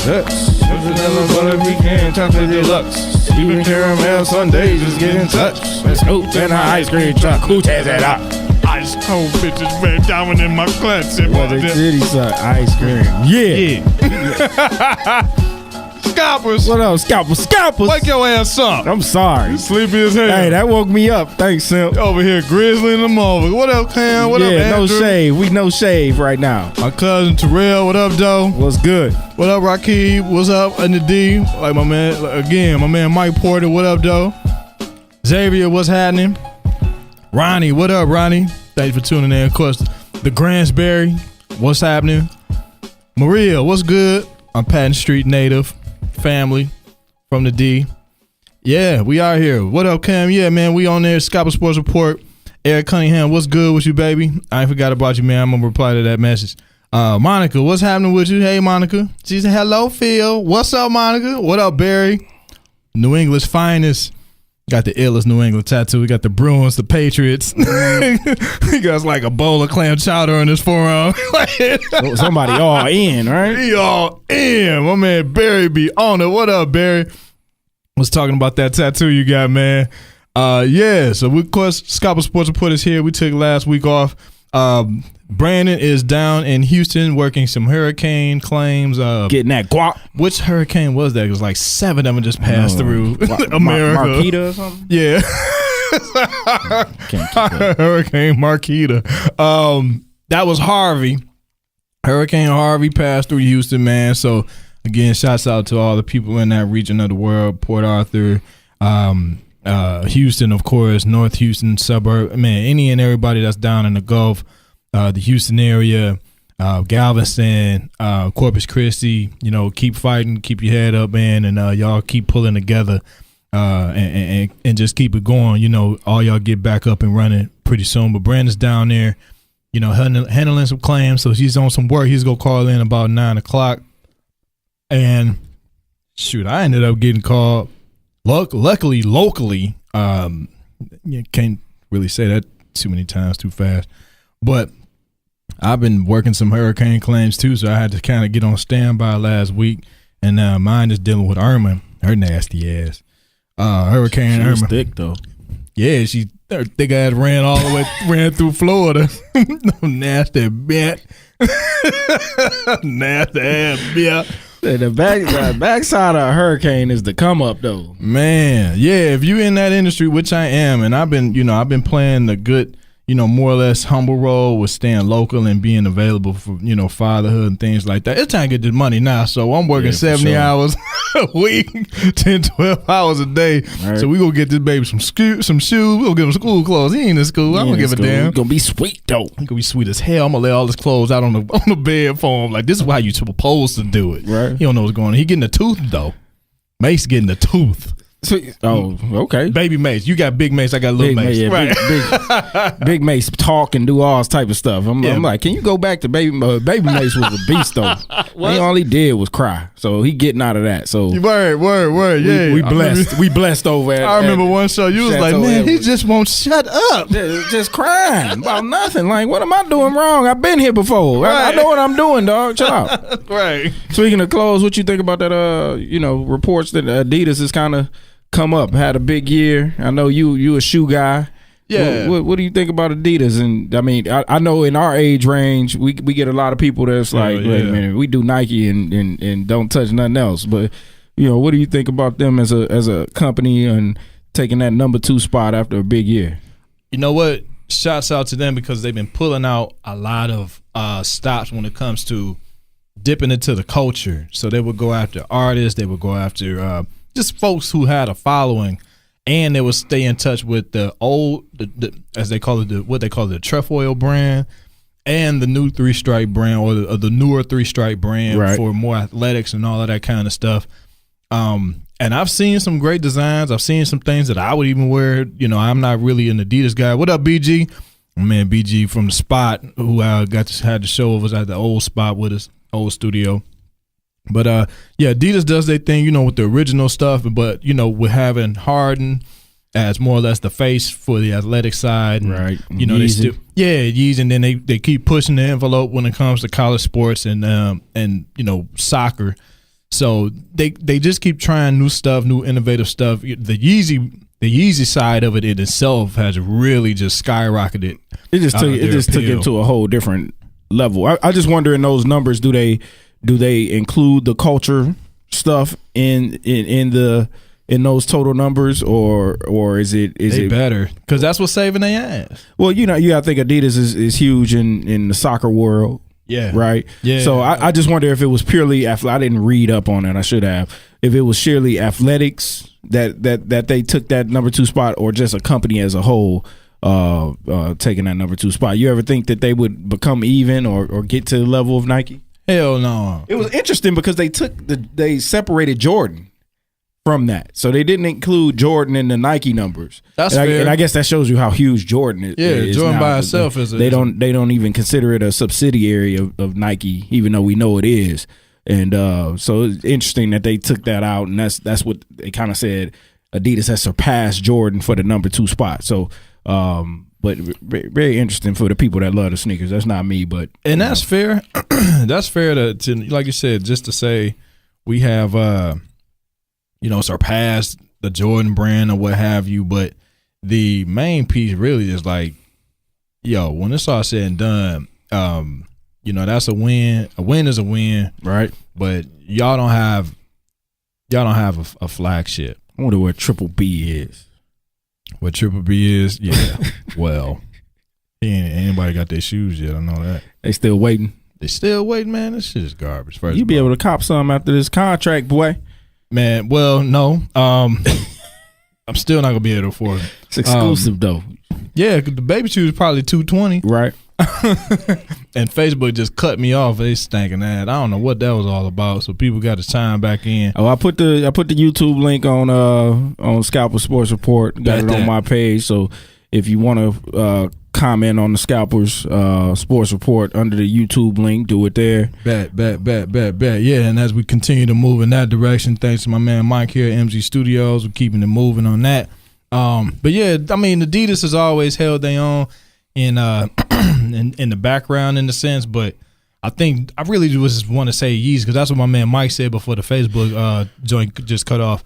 such. Never butter pecan, chocolate deluxe. Even caramel sundaes, just get in touch. Let's go to the ice cream truck. Who tears it up? Ice cold bitches ran down in my clutch. What the city suck ice cream. Yeah. Scalpers. What else? Scalpers. Wake your ass up. I'm sorry. You sleepy as hell. Hey, that woke me up. Thanks, Simp. Over here, Grizzly and the Mother. What up, Cam? What up, Andrew? No shave. We no shave right now. My cousin Terrell. What up, Doe? What's good? What up, Rakib? What's up in the D? Like my man Mike Porter. What up, Doe? Xavier, what's happening? Ronnie, what up, Ronnie? Thanks for tuning in. Of course, the Gransberry, what's happening? Maria, what's good? I'm Patton Street native, family from the D. Yeah, we out here. What up, Cam? Yeah, man, we on there. Scalper Sports Report. Eric Cunningham, what's good with you, baby? I ain't forgot about you, man. I'm gonna reply to that message. Monica, what's happening with you? Hey, Monica. She said, hello, Phil. What's up, Monica? What up, Barry? New England's finest. Got the illest New England tattoo. We got the Bruins, the Patriots. He got like a bowl of clam chowder on his forearm. Somebody all in, right? He all in. My man Barry be on it. What up, Barry? Was talking about that tattoo you got, man. Yeah, so we, of course, Scalper Sports Report is here. We took last week off. Brandon is down in Houston working some hurricane claims. Getting that guap. Which hurricane was that? It was like 7 of them just passed through America. Marquita or something? Yeah. Hurricane Marquita. That was Harvey. Hurricane Harvey passed through Houston, man. So, again, shouts out to all the people in that region of the world. Port Arthur, Houston, of course, North Houston suburb. Man, any and everybody that's down in the Gulf, the Houston area, Galveston, Corpus Christi, keep fighting, keep your head up, man, and y'all keep pulling together and just keep it going. All y'all get back up and running pretty soon. But Brandon's down there, handling some claims, so he's on some work. He's going to call in about 9 o'clock. And, shoot, I ended up getting called. Luckily, locally, can't really say that too many times too fast, but I've been working some hurricane claims too, so I had to kind of get on standby last week, and mine is dealing with Irma, her nasty ass. Hurricane Irma. Thick though. Yeah, her thick ass ran through Florida. Nasty bitch. Nasty ass bitch. The backside of a hurricane is the come up though. Man, yeah, if you in that industry, which I am, and I've been playing the good, more or less humble role with staying local and being available for, fatherhood and things like that. It's time to get the money now, so I'm working 70 hours a week, 10, 12 hours a day. Right. So we gonna get this baby some shoes, we gonna give him school clothes. He ain't in school. I'm gonna give a damn. It's gonna be sweet though. He gonna be sweet as hell. I'm gonna lay all his clothes out on the bed for him. Like, this is how you supposed to do it. Right. He don't know what's going on. He getting a tooth though. Mace getting a tooth. Okay. Baby Mace. You got Big Mace. I got Little Mace. Right. Big Mace talk and do all type of stuff. I'm like, can you go back to Baby Mace was a beast though. All he did was cry. So he getting out of that. So word. Yeah. We blessed. We blessed over at. I remember one show you was like, man, he just won't shut up. Just crying about nothing. Like, what am I doing wrong? I've been here before. Right. I know what I'm doing, dog. Shut up. Right. Speaking of clothes, what you think about that? Reports that Adidas is kind of come up, had a big year. I know you a shoe guy. Yeah. What do you think about Adidas? And I mean, I know in our age range, we get a lot of people that's like, wait a minute, we do Nike and don't touch nothing else. But what do you think about them as a company and taking that number 2 spot after a big year? You know what? Shouts out to them because they've been pulling out a lot of stops when it comes to dipping into the culture. So they would go after artists. They would go after just folks who had a following, and they would stay in touch with the old, as they call it, what they call the Trefoil brand, and the new 3 Stripe brand, or the newer 3 Stripe brand, right, for more athletics and all of that kind of stuff. And I've seen some great designs. I've seen some things that I would even wear. I'm not really an Adidas guy. What up, BG? My man BG from the Spot, who had the show of us at the old Spot with us, old studio. But Adidas does their thing, with the original stuff, but with having Harden as more or less the face for the athletic side, and, right? They still, Yeezy, and then they keep pushing the envelope when it comes to college sports and soccer. So they just keep trying new stuff, new innovative stuff. The Yeezy side of it in itself has really just skyrocketed. It just took it to a whole different level. I just wonder, in those numbers, do they include the culture stuff in those total numbers, or is it better? Because that's what's saving their ass. Well, you gotta think Adidas is huge in the soccer world. Yeah. Right. Yeah. So I just wonder if it was purely I didn't read up on it. I should have. If it was sheerly athletics that they took that number 2 spot, or just a company as a whole taking that number 2 spot. You ever think that they would become even or get to the level of Nike? Hell no. It was interesting because they separated Jordan from that, so they didn't include Jordan in the Nike numbers. That's fair. And I guess that shows you how huge Jordan is. Yeah, Jordan now, by itself is. They don't even consider it a subsidiary of Nike, even though we know it is. And so it's interesting that they took that out, and that's what they kind of said. Adidas has surpassed Jordan for the number 2 spot. So, but very interesting for the people that love the sneakers. That's not me, but that's fair. That's fair to like you said, just to say we have surpassed the Jordan brand or what have you. But the main piece really is like, when it's all said and done, that's a win. A win is a win, right? But y'all don't have a flagship. I wonder what Triple B is. What Triple B is? Yeah. Well, anybody got their shoes yet? I know that. They still waiting. They still waiting, man. This shit is garbage. You be able to cop some after this contract, boy. Man, well, no. I'm still not gonna be able to afford it. It's exclusive though. Yeah, the baby shoes probably $220. Right. And Facebook just cut me off. They stanking that. I don't know what that was all about. So people got to chime back in. Oh, I put the YouTube link on Scalper Sports Report. Got it on my page. So if you want to comment on the Scalpers Sports Report under the YouTube link, do it there. Bet. Yeah, and as we continue to move in that direction, thanks to my man Mike here at MG Studios, we're keeping it moving on that. But yeah, I mean, Adidas has always held their own in the background in the sense, but I think I really just want to say Yeezy because that's what my man Mike said before the Facebook joint just cut off.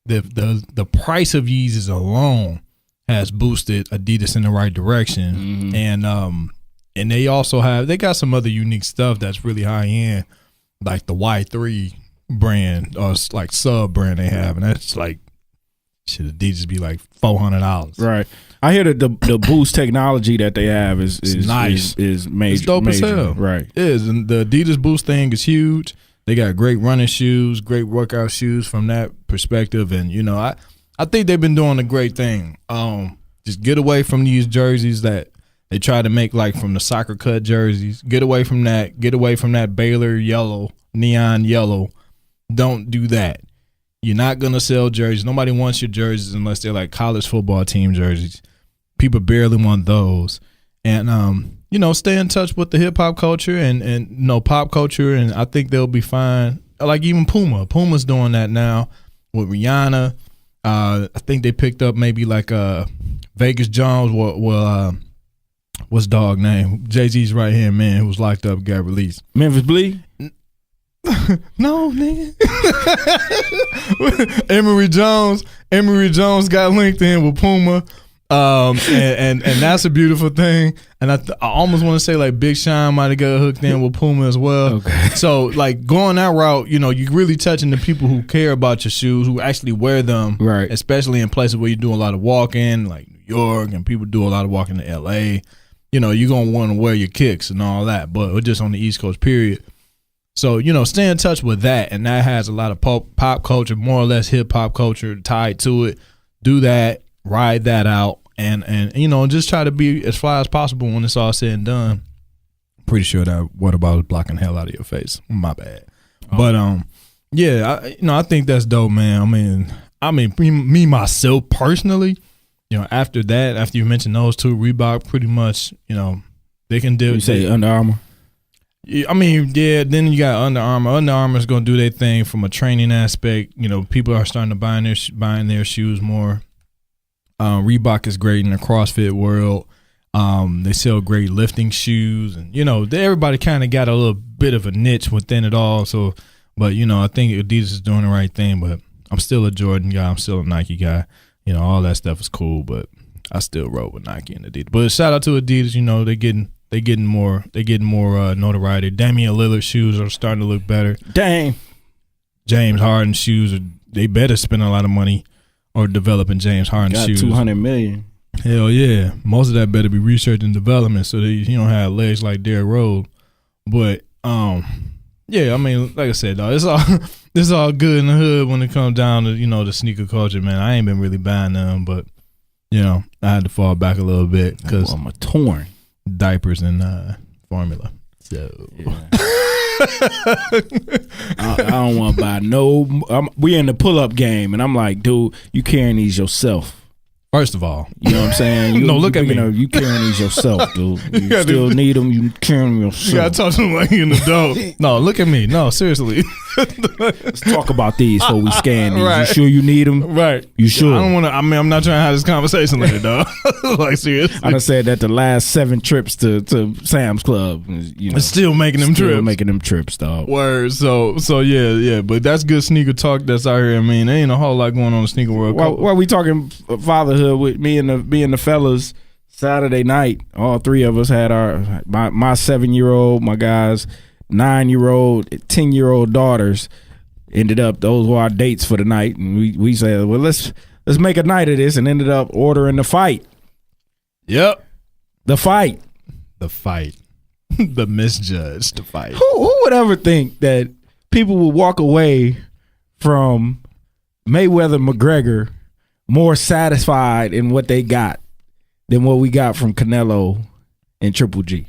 The price of Yeezys alone has boosted Adidas in the right direction, and they also they got some other unique stuff that's really high end, like the Y3 brand or like sub brand they have, and that's like should Adidas be like $400, right? I hear that the boost technology that they have is nice. Is major. It's dope major, as hell. Right. It is. And the Adidas Boost thing is huge. They got great running shoes, great workout shoes from that perspective. And, I think they've been doing a great thing. Just get away from these jerseys that they try to make like from the soccer cut jerseys. Get away from that. Get away from that Baylor yellow, neon yellow. Don't do that. You're not going to sell jerseys. Nobody wants your jerseys unless they're like college football team jerseys. People barely want those. And, stay in touch with the hip hop culture and pop culture. And I think they'll be fine. Like even Puma. Puma's doing that now with Rihanna. I think they picked up maybe like Vegas Jones. What's dog name? Jay-Z's right hand man who was locked up got released. Memphis Bleek? No, nigga. Emory Jones got linked in with Puma. And that's a beautiful thing. And I almost want to say like Big Sean might have got hooked in with Puma as well. Okay. So like going that route, you're really touching the people who care about your shoes, who actually wear them, right? Especially in places where you do a lot of walking, like New York, and people do a lot of walking to LA. You're gonna want to wear your kicks and all that, but just on the East Coast, period. So stay in touch with that, and that has a lot of pop culture, more or less hip hop culture tied to it. Do that, ride that out. And just try to be as fly as possible when it's all said and done. Pretty sure that what about is blocking the hell out of your face. My bad. Oh. But yeah, I think that's dope, man. I mean, me myself personally, after you mentioned those two, Reebok pretty much, they can do. You say Under Armour. I mean, yeah. Then you got Under Armour. Under Armour is gonna do their thing from a training aspect. People are starting to buying their shoes more. Reebok is great in the CrossFit world. They sell great lifting shoes, and everybody kind of got a little bit of a niche within it all. So But I think Adidas is doing the right thing. But I'm still a Jordan guy. I'm still a Nike guy. All that stuff is cool, but I still roll with Nike and Adidas. But shout out to Adidas. They getting more notoriety. Damian Lillard shoes are starting to look better. Dang. James Harden shoes they better spend a lot of money or developing James Harden shoes. $200 million. Hell yeah. Most of that better be research and development so that you don't have legs like Derrick Rose. But yeah, I mean, like I said, dog, it's all good in the hood when it comes down to, the sneaker culture, man. I ain't been really buying them, but I had to fall back a little bit because I'm torn diapers and formula. So yeah. I don't want to buy no. We in the pull-up game, and I'm like, dude, you carrying these yourself. First of all, you know what I'm saying? Look at me. You carrying these yourself, dude. You still need them. You carrying them yourself. You gotta talk to them like you're an adult. No, look at me. No, seriously. Let's talk about these before we scan these. Right. You sure you need them? Right. You sure? I don't want to. I'm not trying to have this conversation later, dog. Like seriously. I done said that the last 7 trips to Sam's Club. Still making them trips. Making them trips, dog. Word. So yeah. But that's good sneaker talk that's out here. I mean, there ain't a whole lot going on in the sneaker world. While we talking fatherhood with me and the fellas, Saturday night, all 3 of us had my 7-year-old, my guys' 9-year-old, 10-year-old daughters. Ended up, those were our dates for the night, and we said, well, let's make a night of this, and ended up ordering the fight. Yep, the fight, the misjudged fight. Who would ever think that people would walk away from Mayweather McGregor more satisfied in what they got than what we got from Canelo and Triple G?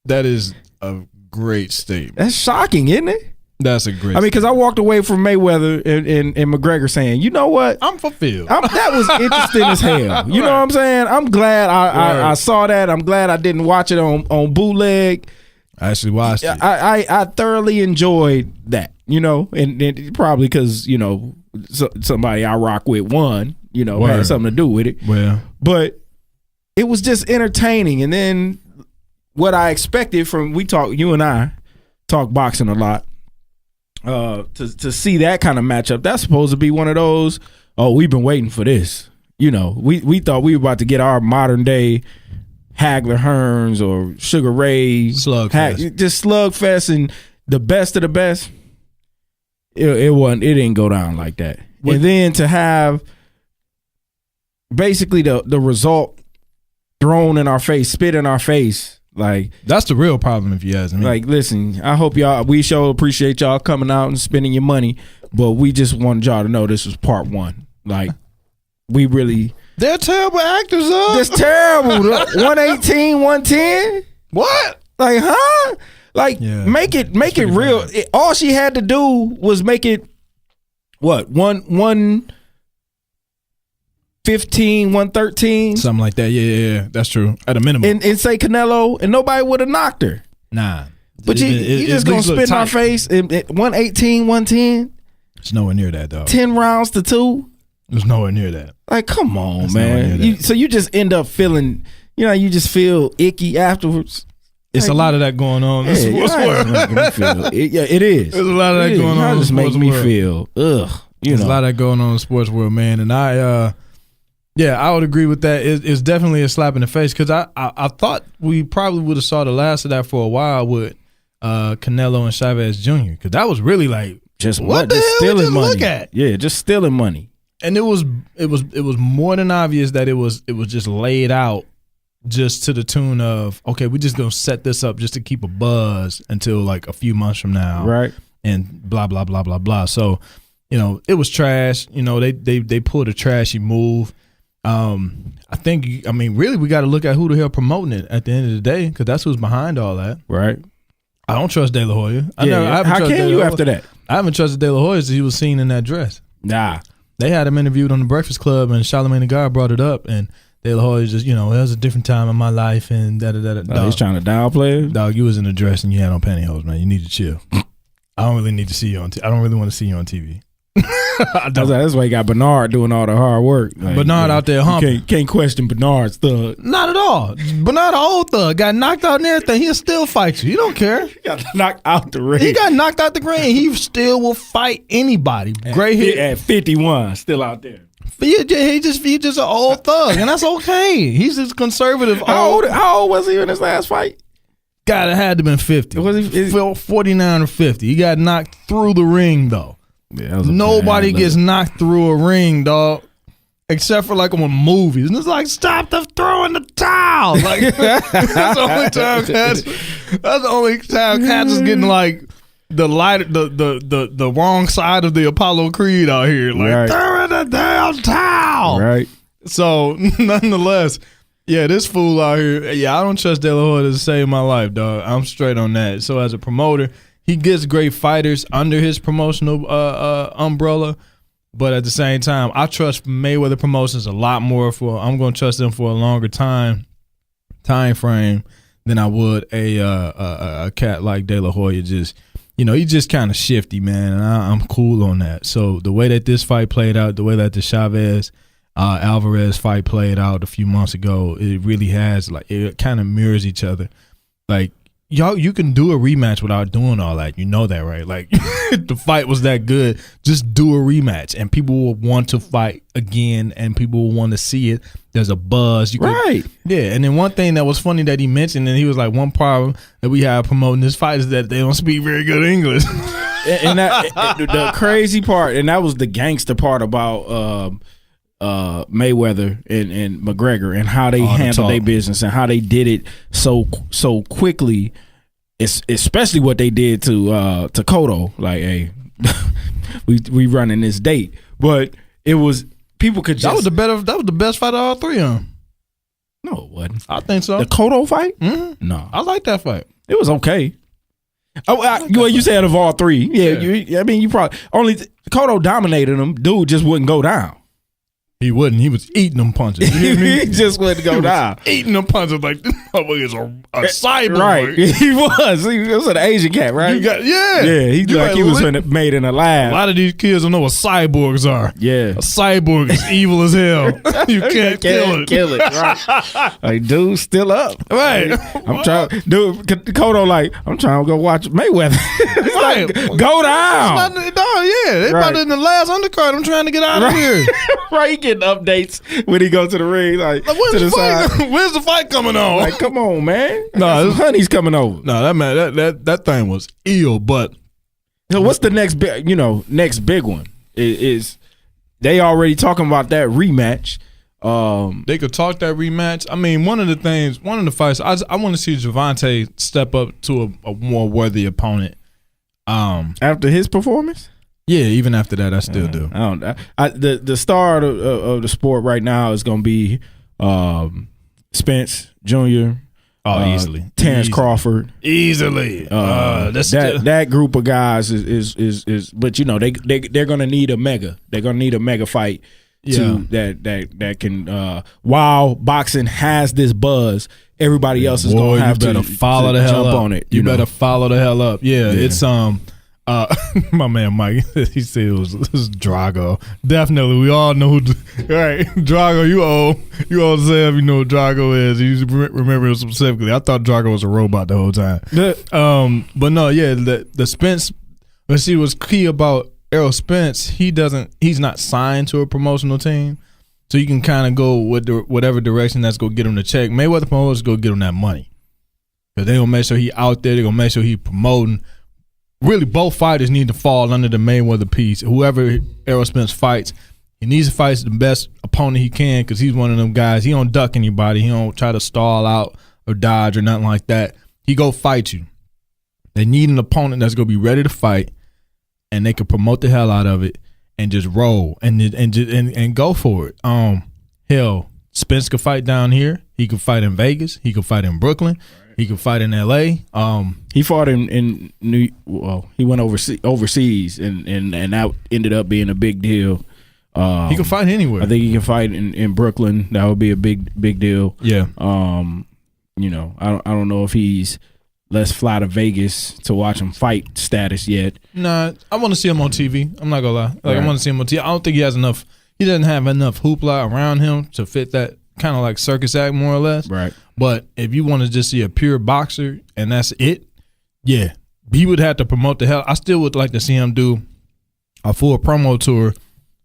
That is a great statement. That's shocking, isn't it? That's a great. I mean, because I walked away from Mayweather and McGregor saying, you know what? I'm fulfilled. That was interesting as hell. You know what I'm saying? I'm glad I saw that. I'm glad I didn't watch it on bootleg. I actually watched it. I thoroughly enjoyed that, and probably because, somebody I rock with won, had something to do with it. Well, but it was just entertaining. And then what I expected from, you and I talk boxing a lot. To see that kind of matchup, that's supposed to be one of those, we've been waiting for this. We thought we were about to get our modern day Hagler Hearns or Sugar Ray slugfest, just slugfest, and the best of the best. It wasn't. It didn't go down like that. And then to have basically the result thrown in our face, spit in our face. Like, that's the real problem, if you ask me. Like, listen, I hope we sure appreciate y'all coming out and spending your money, but we just wanted y'all to know this was part 1. Like, we really, they're terrible actors, though. It's terrible. 118, 110. What? Like, huh? Like, make it real. All she had to do was make it what 115, 113, something like that. Yeah, that's true. At a minimum, and say Canelo, and nobody would have knocked her. Nah, but you just gonna spit in our face at 118, 110. It's nowhere near that, dog. 10 rounds to 2. It's nowhere near that. Like, come on, man. So you just end up feeling, you just feel icky afterwards. It's a lot of that going on in the sports world. It is. There's a lot of that going on in the sports world. Just make me feel, There's a lot of that going on in the sports world, man. And I would agree with that. It's definitely a slap in the face because I thought we probably would have saw the last of that for a while with Canelo and Chavez Jr. because that was really like just stealing money. Look at? Yeah, just stealing money. And it was more than obvious that it was just laid out just to the tune of, okay, we're just gonna set this up just to keep a buzz until like a few months from now, right? And blah blah blah blah blah. So, it was trash. They pulled a trashy move. Really, we got to look at who the hell promoting it at the end of the day because that's who's behind all that, right? I don't trust De La Hoya. How can you after that? I haven't trusted De La Hoya since he was seen in that dress. Nah, they had him interviewed on the Breakfast Club, and Charlamagne the God brought it up, and De La Hoya just, it was a different time in my life, and da-da-da-da. He's trying to downplay it? Dog, you was in a dress and you had on pantyhose, man. You need to chill. I don't really need to see you on I don't really want to see you on TV. That's why you got Bernard doing all the hard work. Like, Bernard out there humping. Can't question Bernard's thug. Not at all. Bernard, an old thug, got knocked out and everything. He'll still fight you. He don't care. He got knocked out the ring. He got knocked out the ring. He still will fight anybody. Gray hair at 51, still out there. He just an old thug, and that's okay. He's just conservative. How old was he in his last fight? God, it had to have been 50. Was he 49 or 50? He got knocked through the ring though. Yeah, nobody gets knocked through a ring, dog, except for like on movies. And it's like, stop the throwing the towel. Like that's the only time cats is getting like the light, the wrong side of the Apollo Creed out here, like throw in the damn towel. Right. So nonetheless, yeah, this fool out here, yeah, I don't trust De La Hoya to save my life, dog. I'm straight on that. So as a promoter, he gets great fighters under his promotional umbrella, but at the same time, I trust Mayweather Promotions a lot more. I'm going to trust them for a longer time frame than I would a cat like De La Hoya. Just, he's just kind of shifty, man, and I'm cool on that. So the way that this fight played out, the way that the Chavez Alvarez fight played out a few months ago, it really has, like, it kind of mirrors each other. Like, y'all, you can do a rematch without doing all that. You know that, right? Like, the fight was that good. Just do a rematch, and people will want to fight again, and people will want to see it. There's a buzz. Right. Yeah, and then one thing that was funny that he mentioned, and he was like, one problem that we have promoting this fight is that they don't speak very good English. And that, the crazy part, and that was the gangster part about Mayweather and McGregor and how they handled their business and how they did it so quickly, especially what they did to Cotto. Like, hey, we running this date, but it was people could just that was the best fight of all three of them. No, it wasn't. I think so. The Cotto fight? Mm-hmm. No, I like that fight. It was okay. You said of all three, yeah. You probably only Cotto dominated him. Dude just wouldn't go down. He wouldn't. He was eating them punches. You hear me? He just wouldn't go down. Eating them punches like this motherfucker's a cyborg. Right. He was an Asian cat, right? He was made in a lab. A lot of these kids don't know what cyborgs are. Yeah. A cyborg is evil as hell. You can't kill it. Right. Like, dude, still up. Right. I'm trying, dude. Cotto, like, I'm trying to go watch Mayweather. Right. Like, go down. They about in the last undercard. I'm trying to get out of here. Right. He getting updates when he goes to the ring. Like where's the fight coming on? Like, come on, man. No, honey's coming over. No, that thing was ill. But so what's the next big one? Is they already talking about that rematch? They could talk that rematch. I mean, one of the fights, I want to see Gervonta step up to a more worthy opponent. After his performance? Yeah, even after that, I still do. I don't. The star of the sport right now is going to be Spence Jr. Easily. Terrence Crawford. Easily. That group of guys is but they're going to need a mega. They're going to need a mega fight that can while boxing has this buzz, everybody else is going to have to follow the hell jump up on it. You better follow the hell up. Yeah. It's my man Mike, he said it was Drago. Definitely, we all know who. Right, Drago, you old to say if you know who Drago is. You remember him specifically. I thought Drago was a robot the whole time. But no, yeah, the Spence. Let's see what's key about Errol Spence. He's not signed to a promotional team, so you can kind of go with whatever direction that's gonna get him the check. Mayweather promoters go get him that money, because they gonna make sure he out there. They gonna make sure he promoting. Really, both fighters need to fall under the Mayweather piece. Whoever Errol Spence fights, he needs to fight the best opponent he can, because he's one of them guys. He don't duck anybody. He don't try to stall out or dodge or nothing like that. He go fight you. They need an opponent that's gonna be ready to fight, and they can promote the hell out of it and just roll and go for it. Hell, Spence could fight down here. He could fight in Vegas. He could fight in Brooklyn. He could fight in L.A. He fought in he went overseas and that ended up being a big deal. He can fight anywhere. I think he can fight in Brooklyn. That would be a big deal. Yeah. I don't know if he's let's fly to Vegas to watch him fight status yet. Nah, I want to see him on TV. I'm not gonna lie. Like, I want to see him on TV. I don't think he has enough. He doesn't have enough hoopla around him to fit that kind of like circus act, more or less. Right. But if you want to just see a pure boxer and that's it, yeah, he would have to promote the hell. I still would like to see him do a full promo tour,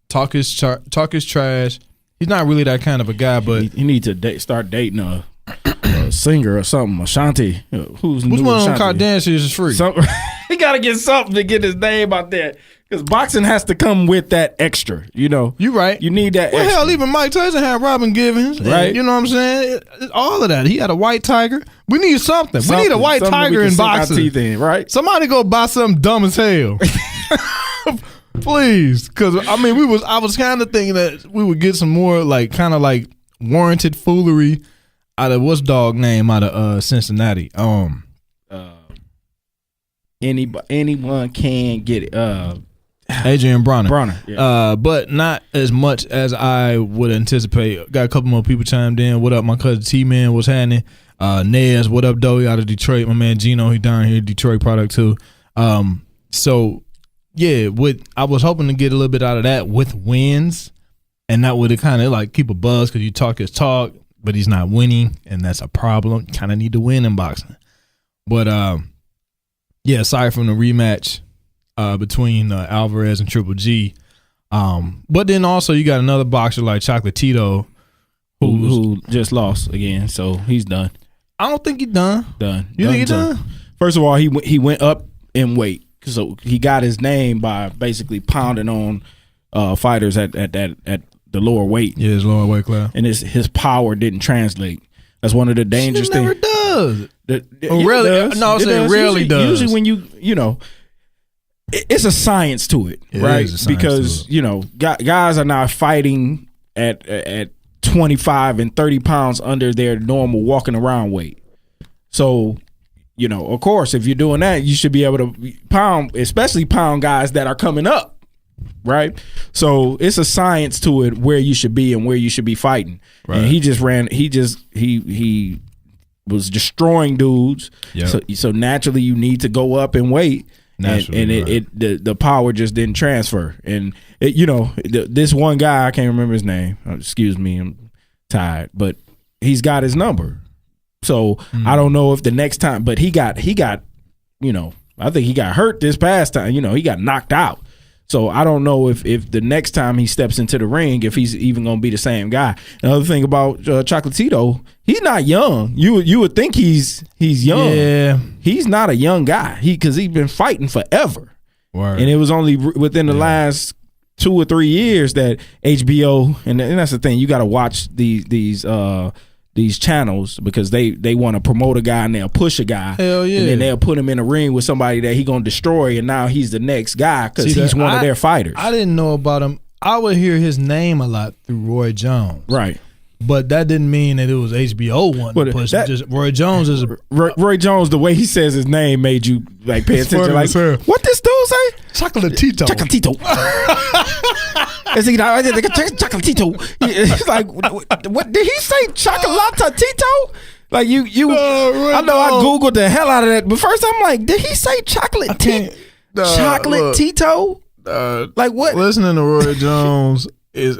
talk his trash. He's not really that kind of a guy, but he needs to start dating a singer or something. Ashanti, who's which new one of them Ashanti? Kardashians is free? He got to get something to get his name out there, because boxing has to come with that extra. You know, you right. You need that. Well, extra. hell, even Mike Tyson had Robin Givens, right? And, you know what I'm saying? All of that. He had a white tiger. We need something. We need a white tiger in boxing, right? Somebody go buy something dumb as hell. Please, because I mean, I was kind of thinking that we would get some more like kind of like warranted foolery out of what's dog name out of Cincinnati. Anyone can get it. Adrian Bronner. Yeah. But not as much as I would anticipate. Got a couple more people chimed in. What up, my cousin T-Man? What's happening? Nez, what up, Doe? Out of Detroit. My man Gino, he down here, Detroit product too. So yeah, I was hoping to get a little bit out of that with wins, and that would kind of like keep a buzz, because you talk his talk, but he's not winning, and that's a problem. Kind of need to win in boxing. But yeah, aside from the rematch between Alvarez and Triple G, but then also you got another boxer like Chocolatito who just lost again, so he's done. I don't think he's done. You think he's done? First of all, he went up in weight. So he got his name by basically pounding on fighters at the lower weight. Yeah, his lower weight class. And his power didn't translate. That's one of the dangerous things. It never does. Rarely. No, I'm saying rarely does. Usually when you know, it's a science to it, right? Because, you know, guys are now fighting at 25 and 30 pounds under their normal walking around weight. So, you know, of course, if you're doing that, you should be able to especially pound guys that are coming up, right? So it's a science to it where you should be and where you should be fighting. Right. And he was destroying dudes. Yep. So naturally, you need to go up in weight. Naturally, the power just didn't transfer. And this one guy, I can't remember his name. Excuse me, I'm tired, but he's got his number. So I don't know if the next time, but he got, you know, I think he got hurt this past time. You know, he got knocked out. So I don't know if the next time he steps into the ring, if he's even going to be the same guy. Another thing about Chocolatito, he's not young. You would think he's young. Yeah, he's not a young guy. Because he's been fighting forever. Word. And it was only within the last 2 or 3 years that HBO, and that's the thing, you got to watch these channels, because they want to promote a guy and they'll push a guy. Hell yeah. And then they'll put him in a ring with somebody that he gonna destroy, and now he's the next guy because he's one of their fighters. I didn't know about him. I would hear his name a lot through Roy Jones. Right. But that didn't mean that it was HBO wanting to push him. Just Roy Jones is Roy Jones, the way he says his name made you like pay attention. Like, what this dude say? Chocolatito. Is he Chocolatito? It's like, what did he say? Chocolatito? Like you I know I Googled the hell out of that, but first I'm like, did he say chocolate Tito? Like what? Listening to Roy Jones is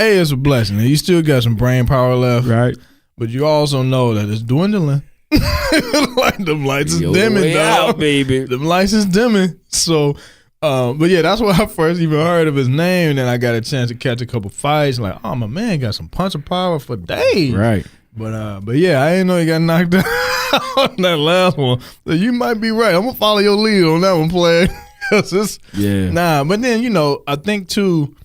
it's a blessing. You still got some brain power left, right? But you also know that it's dwindling. Like them lights is dimming, dog. Baby. Them lights is dimming. So, but yeah, that's when I first even heard of his name. And then I got a chance to catch a couple fights. Like, oh my man, got some punching power for days. Right. But yeah, I didn't know he got knocked out on that last one. So you might be right. I'm gonna follow your lead on that one, player. But then I think too,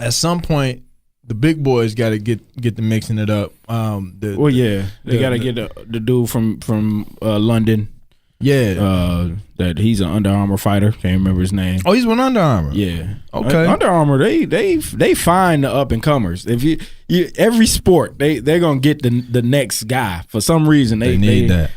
at some point, the big boys got to get the mixing it up. They got to get the dude from London. Yeah, that he's an Under Armour fighter. Can't remember his name. Oh, he's with Under Armour. Yeah. Okay. Under Armour, they find the up and comers. If you every sport, they're gonna get the next guy for some reason. They need that.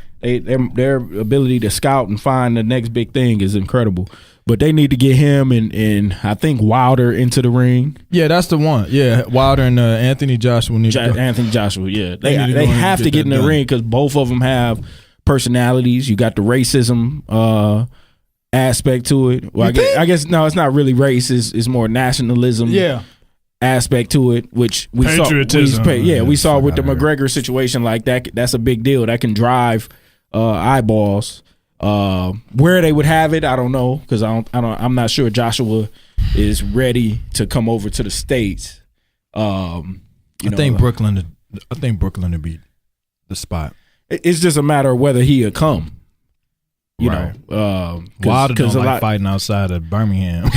Their ability to scout and find the next big thing is incredible. But they need to get him and I think Wilder into the ring. Yeah, that's the one. Yeah, Wilder and Anthony Joshua need to go. Anthony Joshua, yeah. They have to get in the ring because both of them have personalities. You got the racism aspect to it. Well, I guess no, it's not really race. It's more nationalism. Yeah. Aspect to it, which we saw. We saw with the McGregor situation. Like that. That's a big deal. That can drive eyeballs. Where they would have it, I don't know, because I'm not sure Joshua is ready to come over to the States. I think Brooklyn would be the spot. It's just a matter of whether he'll come. You know, Wilder don't like fighting outside of Birmingham.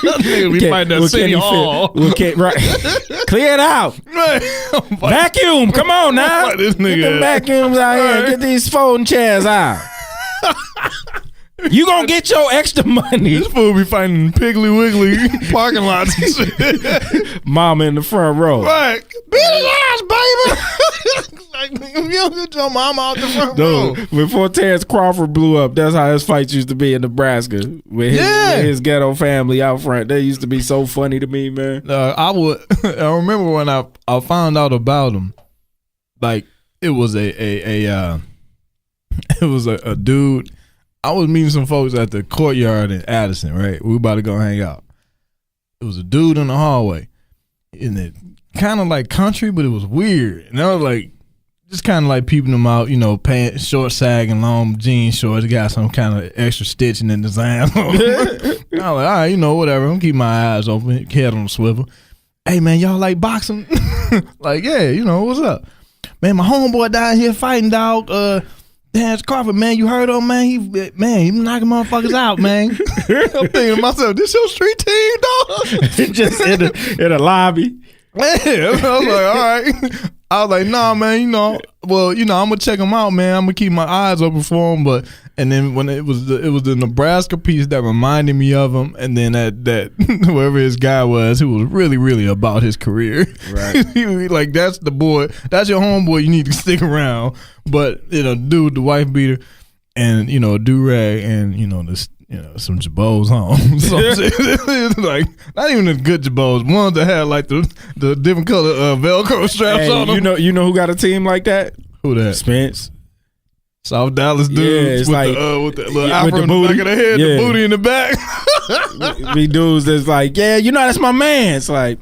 We fighting at City Hall. Right. Clear it out. Vacuum. Come on now. Get the vacuums out here. Get these folding chairs out. You gonna get your extra money. This fool be fighting in Piggly Wiggly parking lots and shit. Mama in the front row. Right. Beat his ass, baby. Like, you don't get your mama out the front row. Before Terrence Crawford blew up, that's how his fights used to be in Nebraska. With his ghetto family out front. They used to be so funny to me, man. I remember when I found out about him, like it was a dude. I was meeting some folks at the Courtyard in Addison, right? We about to go hang out. It was a dude in the hallway. And it kind of like country, but it was weird. And I was like, just kind of like peeping them out, you know, pants, short sagging, long jean shorts, got some kind of extra stitching and design. I was like, all right, you know, whatever. I'm keeping my eyes open, head on the swivel. Hey, man, y'all like boxing? Like, yeah, you know, what's up? Man, my homeboy down here fighting, dog. Terrence Crawford, man, you heard of him, man? He knocking motherfuckers out, man. I'm thinking to myself, this your street team, dog? Just in a lobby. Yeah, I was like, all right. I was like, nah, man, I'm gonna check him out, man. I'm gonna keep my eyes open for him. And then when it was the Nebraska piece that reminded me of him, and then that whoever his guy was, who was really, really about his career. Right. Like, that's the boy, that's your homeboy, you need to stick around. But, dude, the wife beater, and, a do-rag, and, some Jabos home. So it's like, not even the good Jabos, ones that had like the different color Velcro straps on them. You know who got a team like that? Who that? Spence. South Dallas dudes with the little afro in the back of the head, the booty in the back. Big dudes that's like, that's my man. It's like,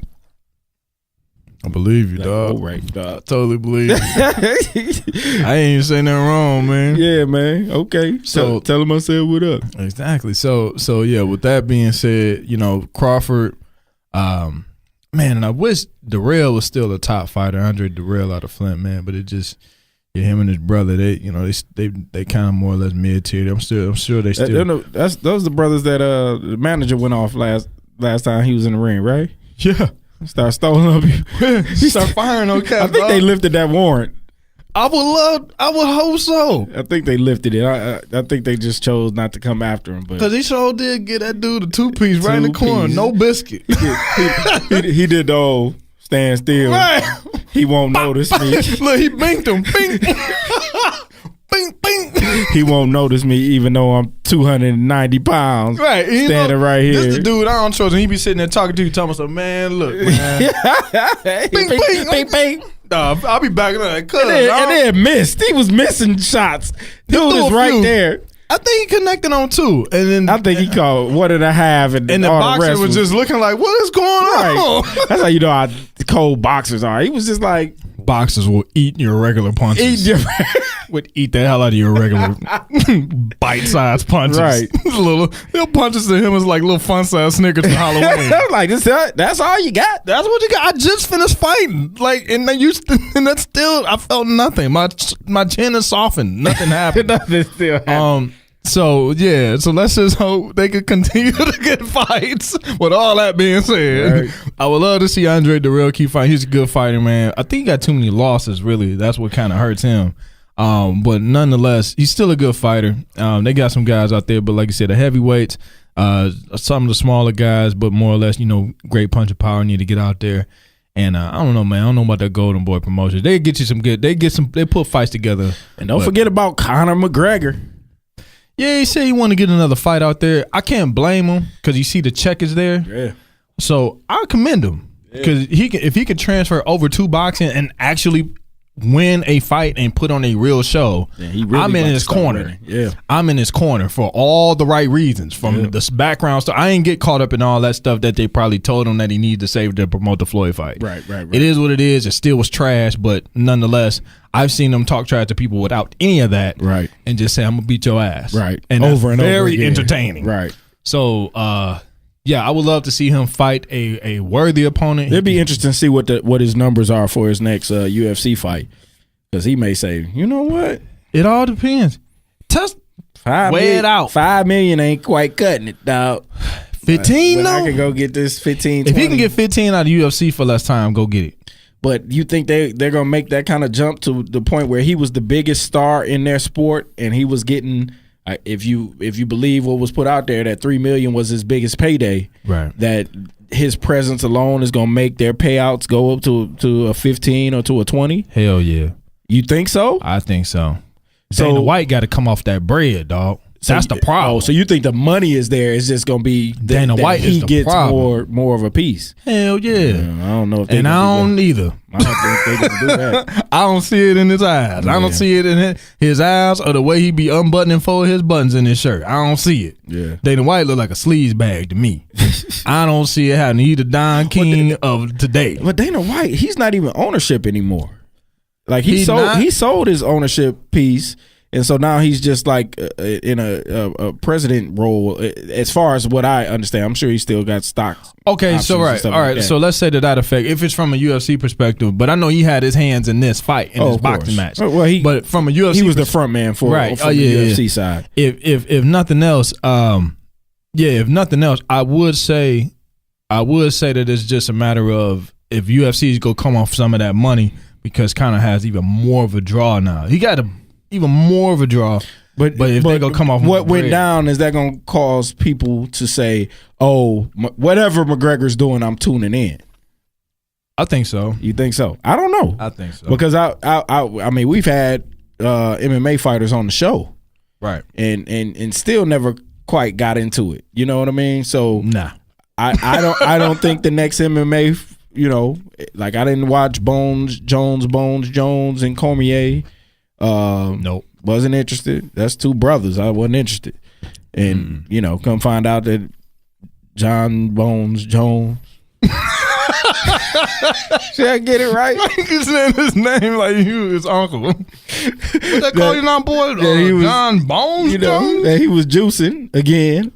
I believe you, like, dog. Oh, right, dog. I totally believe you. I ain't even saying nothing wrong, man. Yeah, man. Okay. So tell him I said what up. Exactly. So yeah, with that being said, Crawford, man, and I wish Darrell was still a top fighter, Andre Darrell out of Flint, man, but it just him and his brother, they kind of more or less mid tier. I'm sure they still those the brothers that the manager went off last time he was in the ring, right? Yeah. Start stoling up. Start firing on cats. I think they lifted that warrant. I would hope so. I think they lifted it. I think they just chose not to come after him. Because he sure did get that dude a two-piece right in the corner. No biscuit. He did the old stand still. Right. He won't notice me. Look, he binked him. Bing. Bing, bing. He won't notice me even though I'm 290 pounds. Right. Standing right here. This is the dude I don't trust. And he be sitting there talking to you, telling me, man, look, man. Bing, bing, bing, bing. I'll be backing up like, cuz. And then missed. He was missing shots. Dude is right there. I think he connected on two. And then I think he called 1.5. And the boxer was just looking like, what is going on? That's how you know how cold boxers are. He was just like, boxers will eat your regular punches. Would eat the hell out of your regular bite-sized punches. Right. Little punches to him is like little fun-sized Snickers for Halloween. I'm like, that's all you got? That's what you got? I just finished fighting. Like, and that's still, I felt nothing. My chin is softened. Nothing happened. Nothing still happened. So let's just hope they could continue to get fights. With all that being said, right. I would love to see Andre Darrell keep fighting. He's a good fighter, man. I think he got too many losses, really. That's what kind of hurts him. But nonetheless, he's still a good fighter. They got some guys out there, but like you said, the heavyweights, some of the smaller guys, but more or less, great punch of power, need to get out there. And I don't know, man. I don't know about that Golden Boy promotion. They get you some good. They put fights together. And don't forget about Conor McGregor. Yeah, he said he want to get another fight out there. I can't blame him because you see the check is there. Yeah. So I commend him because if he can transfer over to boxing and actually win a fight and put on a real show, I'm in his corner. Yeah, I'm in his corner for all the right reasons. From the background stuff, I ain't get caught up in all that stuff that they probably told him that he needed to save to promote the Floyd fight. Right. It is what it is. It still was trash, but nonetheless, I've seen them talk trash to people without any of that, right, and just say, "I'm gonna beat your ass," right, and over and over very again. entertaining, right. So, yeah, I would love to see him fight a worthy opponent. It'd be interesting to see what his numbers are for his next UFC fight, because he may say, you know what, it all depends. Weigh it out. $5 million ain't quite cutting it, dog. 15 though. I can go get this 15. 20. If he can get 15 out of UFC for less time, go get it. But you think they're gonna make that kind of jump to the point where he was the biggest star in their sport, and he was getting, if you believe what was put out there, that $3 million was his biggest payday, right? That his presence alone is gonna make their payouts go up to a 15 or to a 20? Hell yeah. You think so? I think so. So Dana White got to come off that bread, dog. That's the problem. Oh, so you think the money is there? It's just gonna be Dana White he is the gets problem. more of a piece. Hell yeah. I don't know if and I don't either. I don't think they're gonna do that. I don't see it in his eyes. Yeah. I don't see it in his eyes or the way he be unbuttoning for his buttons in his shirt. I don't see it. Yeah. Dana White look like a sleaze bag to me. I don't see it happening. He the Don King of today. But Dana White, he's not even ownership anymore. Like he sold his ownership piece. And so now he's just like in a president role, as far as what I understand. I'm sure he still got stocks. Okay, so right, all right. So let's say to that effect, if it's from a UFC perspective, but I know he had his hands in this fight in this boxing match. Well, but from a UFC, he was the front man for the UFC side. If nothing else, if nothing else, I would say that it's just a matter of if UFC's go come off some of that money because Conor has even more of a draw now. He got even more of a draw. But if they go come off, what went down is that going to cause people to say, "Oh, whatever McGregor's doing, I'm tuning in." I think so. You think so? I don't know. I think so because I mean we've had MMA fighters on the show, right? And still never quite got into it. You know what I mean? So nah, I don't think the next MMA. You know, like I didn't watch Bones Jones, and Cormier. Nope. Wasn't interested. That's two brothers. I wasn't interested. And, you know, come find out that John Bones Jones. Should I get it right? He's saying his name like you his uncle. What they call you now, boy? John Bones Jones? That he was juicing again.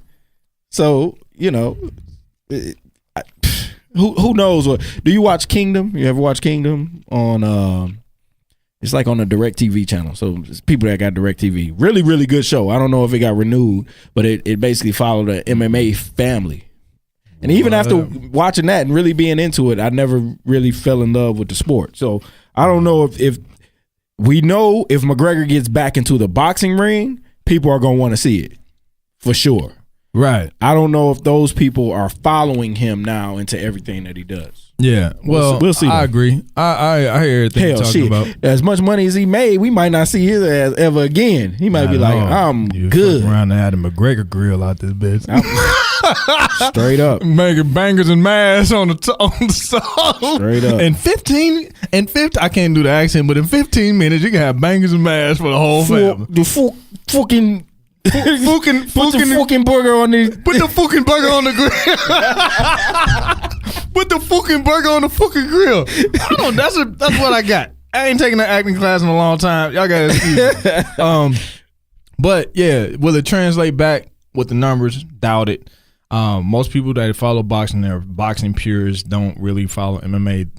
So, you know, who knows what. Do you watch Kingdom? You ever watch Kingdom on it's like on a DirecTV channel. So it's people that got DirecTV. Really, really good show. I don't know if it got renewed, but it basically followed the MMA family. And even after watching that and really being into it, I never really fell in love with the sport. So I don't know if we know if McGregor gets back into the boxing ring, people are going to want to see it for sure. Right. I don't know if those people are following him now into everything that he does. Yeah. Well, we'll see. I agree. I hear everything you're talking about. As much money as he made, we might not see his ass ever again. He might be like, I'm good. Around to have the McGregor grill out this bitch. Straight up. Making bangers and mash on the song. Straight up. In 15, I can't do the accent, but in 15 minutes, you can have bangers and mash for the whole family. The fucking... Put the fucking burger on the... Put the fucking burger on the grill. Put the fucking burger on the fucking grill. That's what I got. I ain't taking an acting class in a long time. Y'all got to excuse me. But yeah, will it translate back with the numbers? Doubt it. Most people that follow boxing, they're boxing purists, don't really follow MMA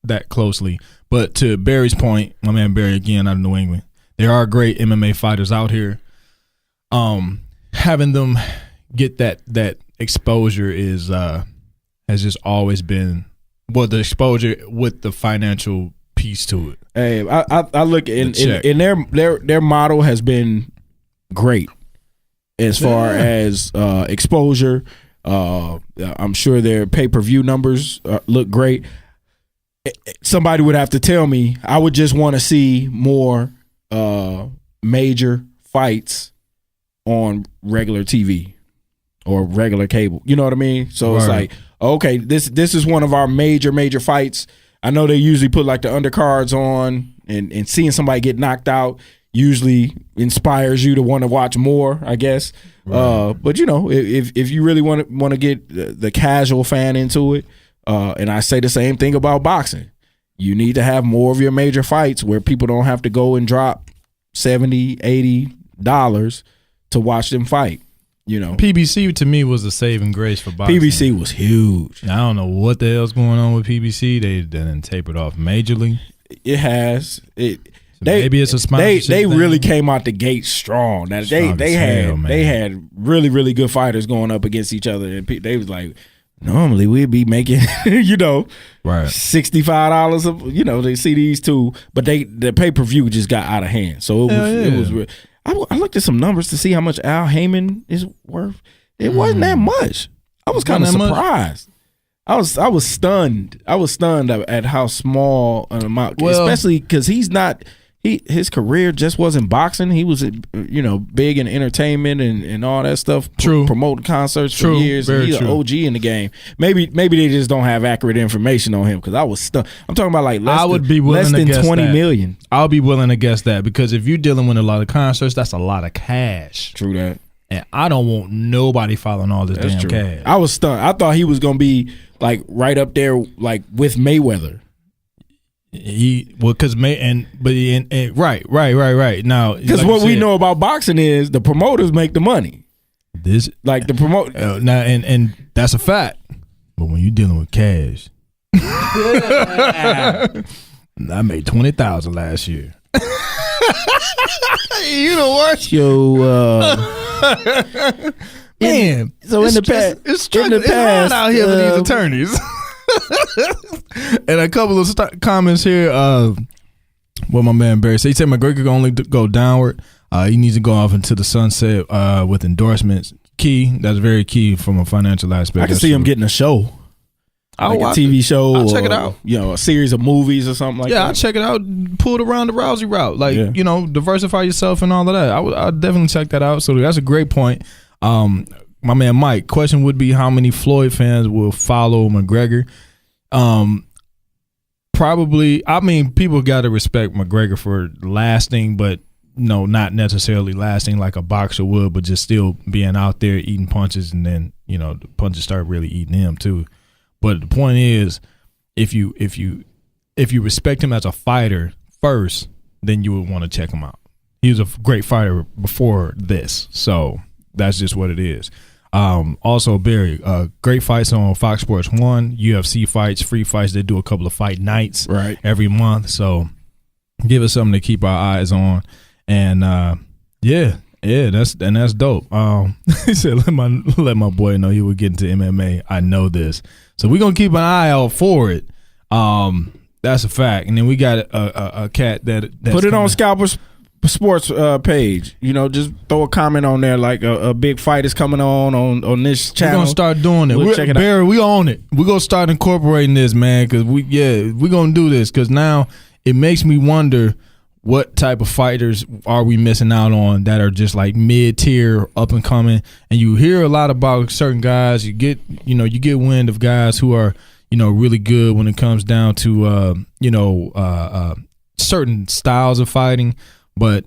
that closely. But to Barry's point, my man Barry again out of New England, there are great MMA fighters out here. Having them get that exposure is has just always been the exposure with the financial piece to it. Hey, I look in their model has been great as far as exposure. I'm sure their pay-per-view numbers look great. Somebody would have to tell me. I would just want to see more major fights on regular TV or regular cable. You know what I mean? So It's like, okay, this is one of our major fights. I know they usually put like the undercards on and seeing somebody get knocked out usually inspires you to want to watch more, I guess. Right. But if you really want to get the casual fan into it, and I say the same thing about boxing, you need to have more of your major fights where people don't have to go and drop $70-$80 to watch them fight. PBC to me was a saving grace for boxing. PBC was huge. I don't know what the hell's going on with PBC. They didn't taper it off majorly. It has. Maybe it's a sponsorship. They really came out the gate strong. Now they had really, really good fighters going up against each other, and they was like, normally we'd be making right $65 they see these two, but the pay-per-view just got out of hand. So it was I looked at some numbers to see how much Al Heyman is worth. It wasn't that much. I was kind of surprised. I was stunned. I was stunned at how small an amount, especially because his career just wasn't boxing. He was big in entertainment and all that stuff. True. Promoting concerts for years. He's an OG in the game. Maybe they just don't have accurate information on him, because I was stunned. I'm talking about less than 20 million. I'll be willing to guess that, because if you're dealing with a lot of concerts, that's a lot of cash. True that. And I don't want nobody following all this damn cash. I was stunned. I thought he was gonna be right up there with Mayweather. Right now, because what we know about boxing is the promoters make the money. Now and that's a fact. But when you're dealing with cash, I made $20,000 last year. You know what? Man. So in the past, it's hard out here for these attorneys. And a couple of comments here. What my man Barry said. He said McGregor can only go downward. He needs to go off into the sunset with endorsements. Key. That's very key from a financial aspect. I can see him getting a show. A TV show. I'll check it out. A series of movies or something like that. Yeah, I'll check it out. Pull it around the Rousey route. Diversify yourself and all of that. I'll definitely check that out. So that's a great point. My man Mike, question would be how many Floyd fans will follow McGregor? Probably, people got to respect McGregor for lasting, but not necessarily lasting like a boxer would, but just still being out there eating punches, and then the punches start really eating him too. But the point is, if you respect him as a fighter first, then you would want to check him out. He was a great fighter before this, so that's just what it is. Also, Barry, great fights on Fox Sports 1, UFC fights, free fights. They do a couple of fight nights every month, so give us something to keep our eyes on. And that's dope. He said, let my boy know he would get into MMA. I know this, so we're gonna keep an eye out for it. That's a fact. And then we got a cat that's put it on Scalper Sports page. Just throw a comment on there like a big fight is coming on this channel. We're gonna start doing it. We'll check it Barry, out. we own it. We're gonna start incorporating this, man, because we're gonna do this, because now it makes me wonder what type of fighters are we missing out on that are just like mid-tier, up and coming. And you hear a lot about certain guys. You get wind of guys who are really good when it comes down to certain styles of fighting. But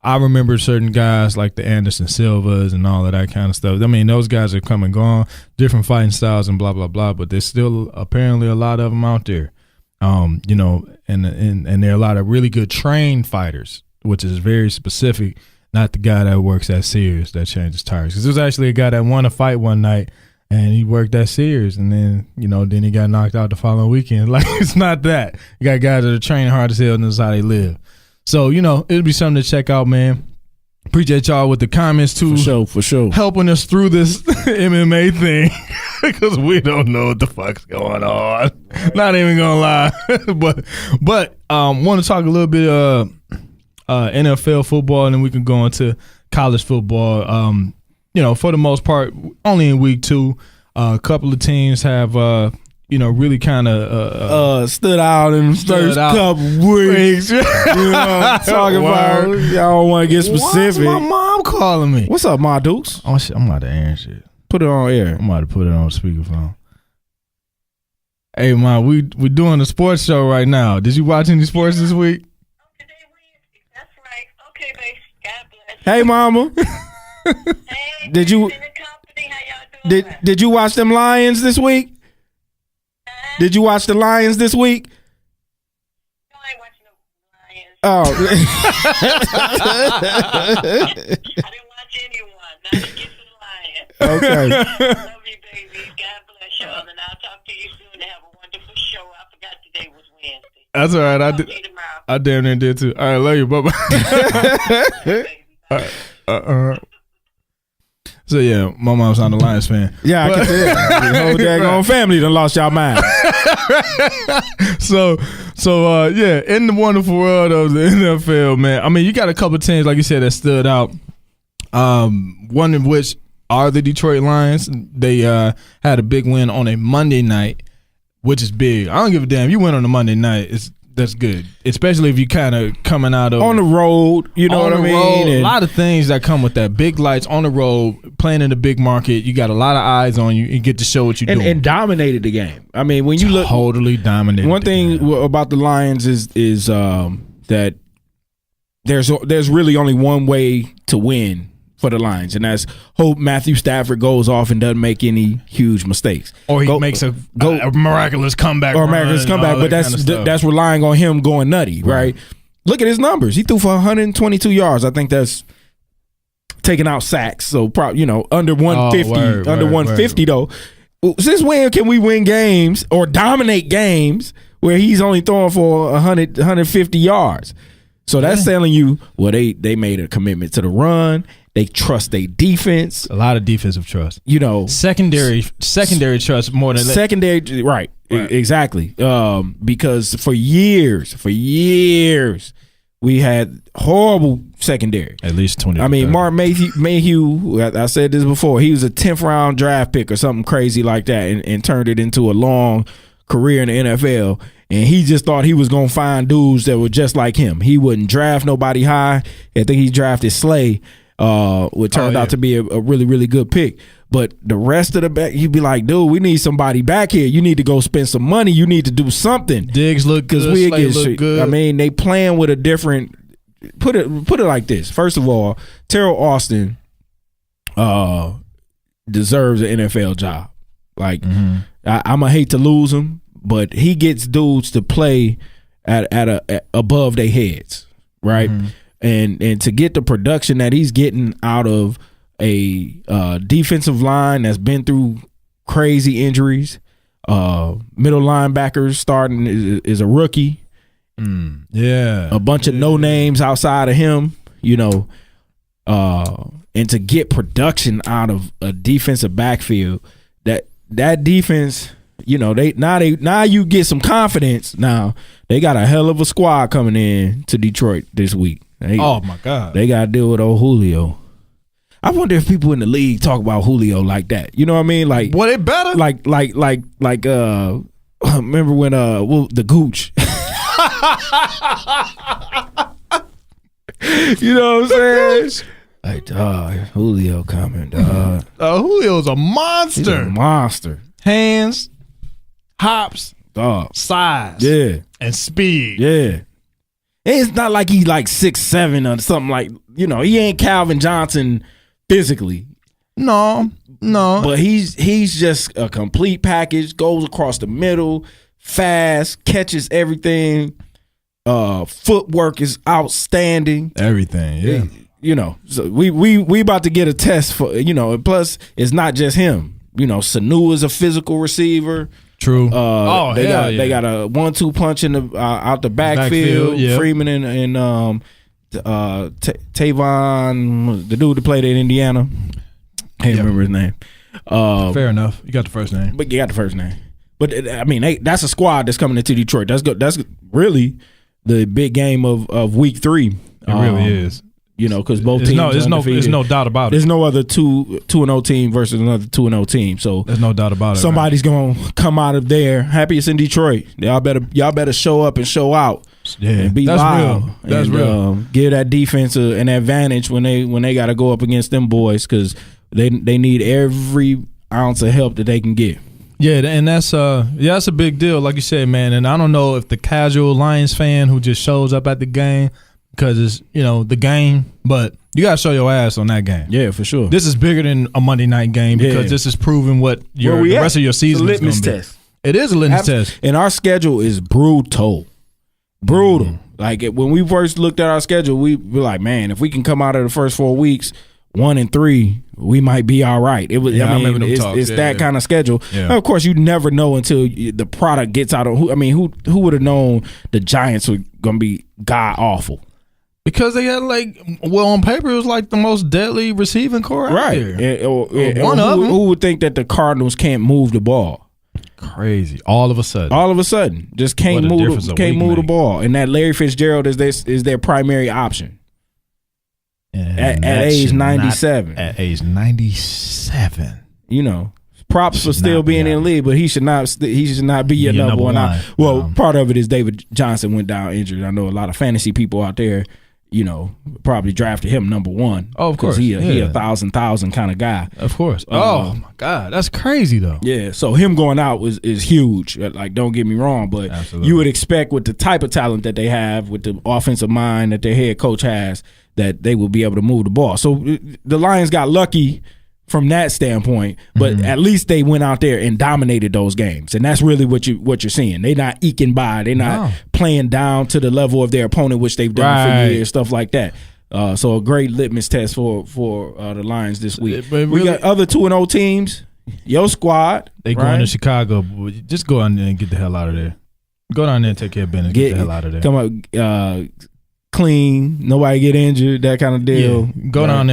I remember certain guys like the Anderson Silvas and all of that kind of stuff. Those guys are come and gone, different fighting styles and blah blah blah. But there's still apparently a lot of them out there. And there are a lot of really good trained fighters, which is very specific. Not the guy that works at Sears that changes tires. Because there's actually a guy that won a fight one night, and he worked at Sears, and then then he got knocked out the following weekend. Like, it's not that. You got guys that are training hard as hell, and that's how they live. So it'll be something to check out, man. Appreciate y'all with the comments too. For sure. Helping us through this MMA thing, because we don't know what the fuck's going on. Not even gonna lie. but want to talk a little bit NFL football, and then we can go into college football. For the most part, only in week 2. A couple of teams have really kind of stood out in the first couple weeks. You know what I'm talking about? Y'all want to get specific. Why's my mom calling me? What's up, Ma Dukes? Oh shit, I'm about to answer shit. Put it on air. I'm about to put it on speakerphone. Hey, man, we doing a sports show right now. Did you watch any sports this week? Today Wednesday. That's right. Okay, babe. God bless. Hey, mama. Hey, Did you- in the company, how y'all doing? Did you watch them Lions this week? Did you watch the Lions this week? No, I ain't watching no Lions. Oh. I didn't watch anyone. Not to get to the Lions. Okay. Love you, baby. God bless y'all. And I'll talk to you soon. Have a wonderful show. I forgot today was Wednesday. That's all right. Talk to you tomorrow. I damn near did too. All right, love you. Bye-bye. Baby. So, yeah, my mom's not a Lions fan. Yeah, I can tell. The whole daggone family done lost y'all mind. So yeah, in the wonderful world of the NFL, man. I mean, you got a couple teams, like you said, that stood out. One of which are the Detroit Lions. They had a big win on a Monday night, which is big. I don't give a damn. You win on a Monday night, that's good, especially if you kind of coming out of On the road, you know what I mean? Road, a And- lot of things that come with that. Big lights on the road, playing in a big market. You got a lot of eyes on you and get to show what you're doing. and dominated the game. I mean, when you look, Totally dominated. one thing about the Lions is that there's really only one way to win for the Lions, and that's hope Matthew Stafford goes off and doesn't make any huge mistakes, or he makes a miraculous comeback, or miraculous comeback. But that's relying on him going nutty, right? Look at his numbers. He threw for 122 yards. I think that's taking out sacks, so probably under 150, under 150 though. Since when can we win games or dominate games where he's only throwing for 150 yards? So that's telling you, well, they made a commitment to the run. They trust their defense. A lot of defensive trust. Secondary trust more than secondary, right. Exactly. Because for years, we had horrible secondary. At least 20. I mean, Mark Mayhew, I said this before, he was a 10th round draft pick or something crazy like that and turned it into a long career in the NFL. And he just thought he was going to find dudes that were just like him. He wouldn't draft nobody high. I think he drafted Slay, which turned out to be a really, really good pick. But the rest of the back, you'd be like, dude, we need somebody back here. You need to go spend some money. You need to do something. Diggs look good. Slay look good. I mean, they playing with a different. Put it like this. First of all, Terrell Austin deserves an NFL job. Like, I'm gonna hate to lose him, but he gets dudes to play at above their heads, right? And to get the production that he's getting out of a defensive line that's been through crazy injuries, middle linebackers starting is a rookie. Yeah, a bunch of no names outside of him, and to get production out of a defensive backfield, that defense, now you get some confidence. Now they got a hell of a squad coming in to Detroit this week. Oh my God, they got to deal with old Julio. I wonder if people in the league talk about Julio like that. You know what I mean? Like, well, they better. Like, remember when the Gooch. You know what I'm saying? Like, Julio coming, dog. Julio's a monster. He's a monster. Hands, hops, dog, size, yeah, and speed. Yeah. It's not like he's like 6'7" or something like, he ain't Calvin Johnson physically. No. But he's just a complete package, goes across the middle, fast, catches everything. Footwork is outstanding. Everything, yeah. So we about to get a test for, and plus it's not just him. Sanu is a physical receiver. True. They got a 1-2 punch in the out the backfield. Yeah. Freeman and Tavon, the dude that played in Indiana. Can't remember his name. Fair enough. You got the first name. But you got the first name. But I mean, that's a squad that's coming into Detroit. That's good. That's really the big game of week 3. It really is. Because both teams. There's no doubt about it. There's no other 2-0 team versus another 2-0 team. So there's no doubt about it. Somebody's gonna come out of there. Happiest in Detroit. Y'all better show up and show out. Yeah, and be that's loud. Real. That's real. Give that defense an advantage when they got to go up against them boys, because they need every ounce of help that they can get. Yeah, and that's that's a big deal, like you said, man. And I don't know if the casual Lions fan who just shows up at the game because it's the game, but you gotta show your ass on that game. Yeah, for sure. This is bigger than a Monday night game because this is proving what the rest of your season is going to be. Test. It is a litmus test, and our schedule is brutal. Like when we first looked at our schedule, we were like, man, if we can come out of the first 4 weeks 1-3, we might be all right. It was. I mean, it's that kind of schedule. Yeah. Of course, you never know until the product gets out of. Who would have known the Giants were going to be god awful? Because they had on paper it was like the most deadly receiving core out there. One of them. Who would think that the Cardinals can't move the ball? Crazy. All of a sudden, just can't move the ball, and that Larry Fitzgerald is their primary option. At age 97. At age 97. Props for still being in the league, but he should not be your number one. Well, part of it is David Johnson went down injured. I know a lot of fantasy people out there, probably drafted him number one. Oh, of course. He a thousand kind of guy. Of course. Oh my God, that's crazy though. Yeah. So him going out is huge. Like, don't get me wrong, but absolutely. You would expect with the type of talent that they have, with the offensive mind that their head coach has, that they will be able to move the ball. So the Lions got lucky from that standpoint, but at least they went out there and dominated those games, and that's really what you're seeing. They're not eking by. They're not playing down to the level of their opponent, which they've done for years, stuff like that. So a great litmus test for the Lions this week. We got other 2-0 teams. Your squad. They going to Chicago. Just go down there and get the hell out of there. Go down there and take care of business. Get the hell out of there. Come up. Clean, nobody get injured, that kind of deal. Yeah. Go down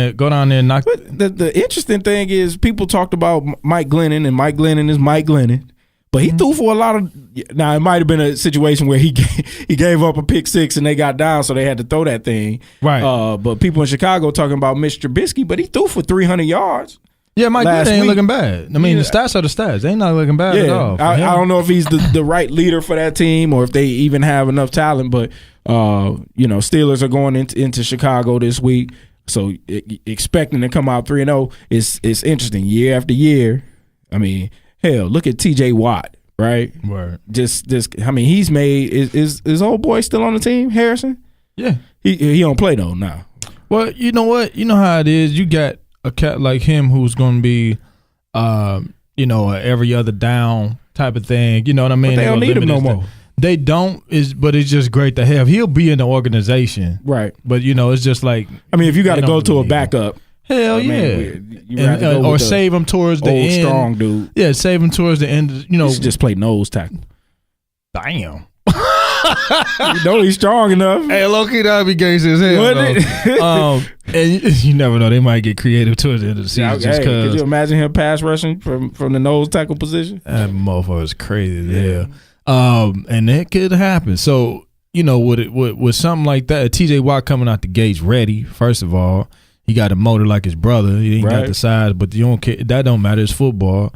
there, knock. But the interesting thing is, people talked about Mike Glennon, and Mike Glennon is Mike Glennon, but he threw for a lot of. Now it might have been a situation where he gave up a pick six and they got down, so they had to throw that thing. Right. But people in Chicago talking about Mr. Trubisky, but he threw for 300 yards. Yeah, Mike Glennon ain't looking bad. I mean, the stats are the stats. They ain't not looking bad at all. I don't know if he's the right leader for that team or if they even have enough talent, but Steelers are going into Chicago this week, so expecting to come out 3-0 is interesting year after year. I mean, hell, look at T.J. Watt, right? Word. Just I mean, he's made is old boy still on the team, Harrison? Yeah, he don't play though now. Well, you know what? You know how it is. You got a cat like him who's going to be, a every other down type of thing. You know what I mean? But they don't need him no more. They don't, but it's just great to have. He'll be in the organization. Right. But, it's just like. I mean, if you got to go to a backup. Hell yeah. Or save him towards the end. Old strong dude. Yeah, save him towards the end. You should just play nose tackle. Damn. He's strong enough. Hey, low-key, that'd be gangster as hell. And you never know. They might get creative towards the end of the season. Just could you imagine him pass rushing from the nose tackle position? That motherfucker is crazy as hell. And that could happen. So, with something like that, TJ Watt coming out the gates ready, first of all, he got a motor like his brother. He ain't got the size, but you don't care. That don't matter. It's football.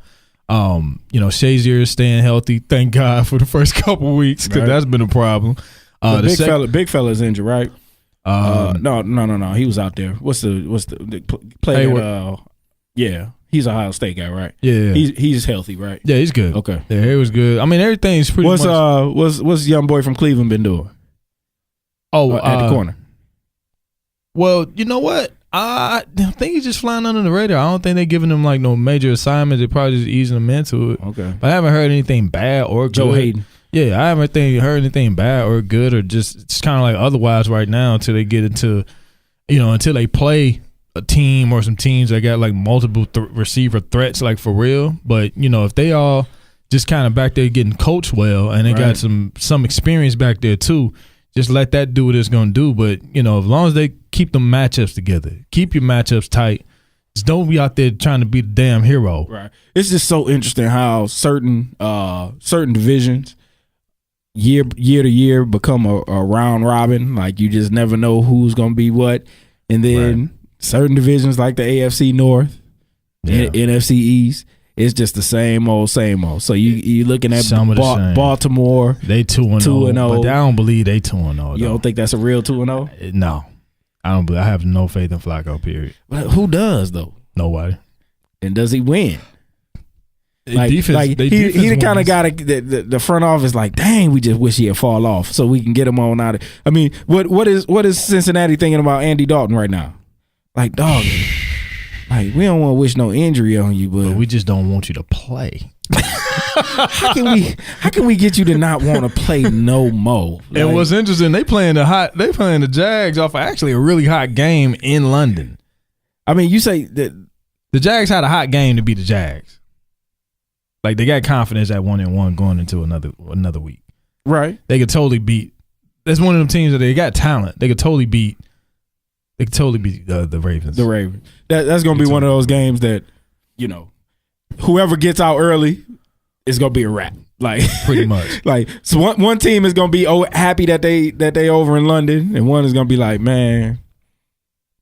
Shazier is staying healthy. Thank God for the first couple of weeks, because that's been a problem. Big fella's injured, right? No. He was out there. What's the play? He's an Ohio State guy, right? Yeah. He's healthy, right? Yeah, he's good. Okay. Yeah, he was good. I mean, everything's pretty much. What's young boy from Cleveland been doing? At the corner. Well, you know what? I think he's just flying under the radar. I don't think they're giving him no major assignments. They're probably just easing him into it. Okay. But I haven't heard anything bad or good. Joe Hayden. Yeah, I haven't heard anything bad or good or just it's kind of like otherwise right now until they get into, until they play a team or some teams that got multiple receiver threats for real. But, if they all just kind of back there getting coached well and they got some experience back there too, just let that do what it's going to do. But, as long as they keep the matchups together, keep your matchups tight. Just don't be out there trying to be the damn hero. Right. It's just so interesting how certain divisions year to year become a round robin. Like, you just never know who's going to be what. And then certain divisions like the AFC North, NFC East, it's just the same old. So you looking at Baltimore. They 2-0. But I don't believe they 2-0. You don't think that's a real 2-0? No. I have no faith in Flacco, period. But who does, though? Nobody. And does he win? Like, defense, he the kind of guy that the front office like, dang, we just wish he'd fall off so we can get him on out of. I mean, what is Cincinnati thinking about Andy Dalton right now? Like, dog, like we don't want to wish no injury on you, but we just don't want you to play. How can we get you to not want to play no more? Like, and what's interesting, they playing the Jags off of actually a really hot game in London. I mean, you say that the Jags had a hot game to beat the Jags. Like, they got confidence at 1-1 going into another week. Right. They could totally beat. That's one of them teams that they got talent. They could totally beat. They could totally beat the Ravens. The Ravens. That's going to be one of those games that, you know, whoever gets out early is going to be a wrap. Like pretty much. Like, so one team is going to be happy that they over in London, and one is going to be like, man,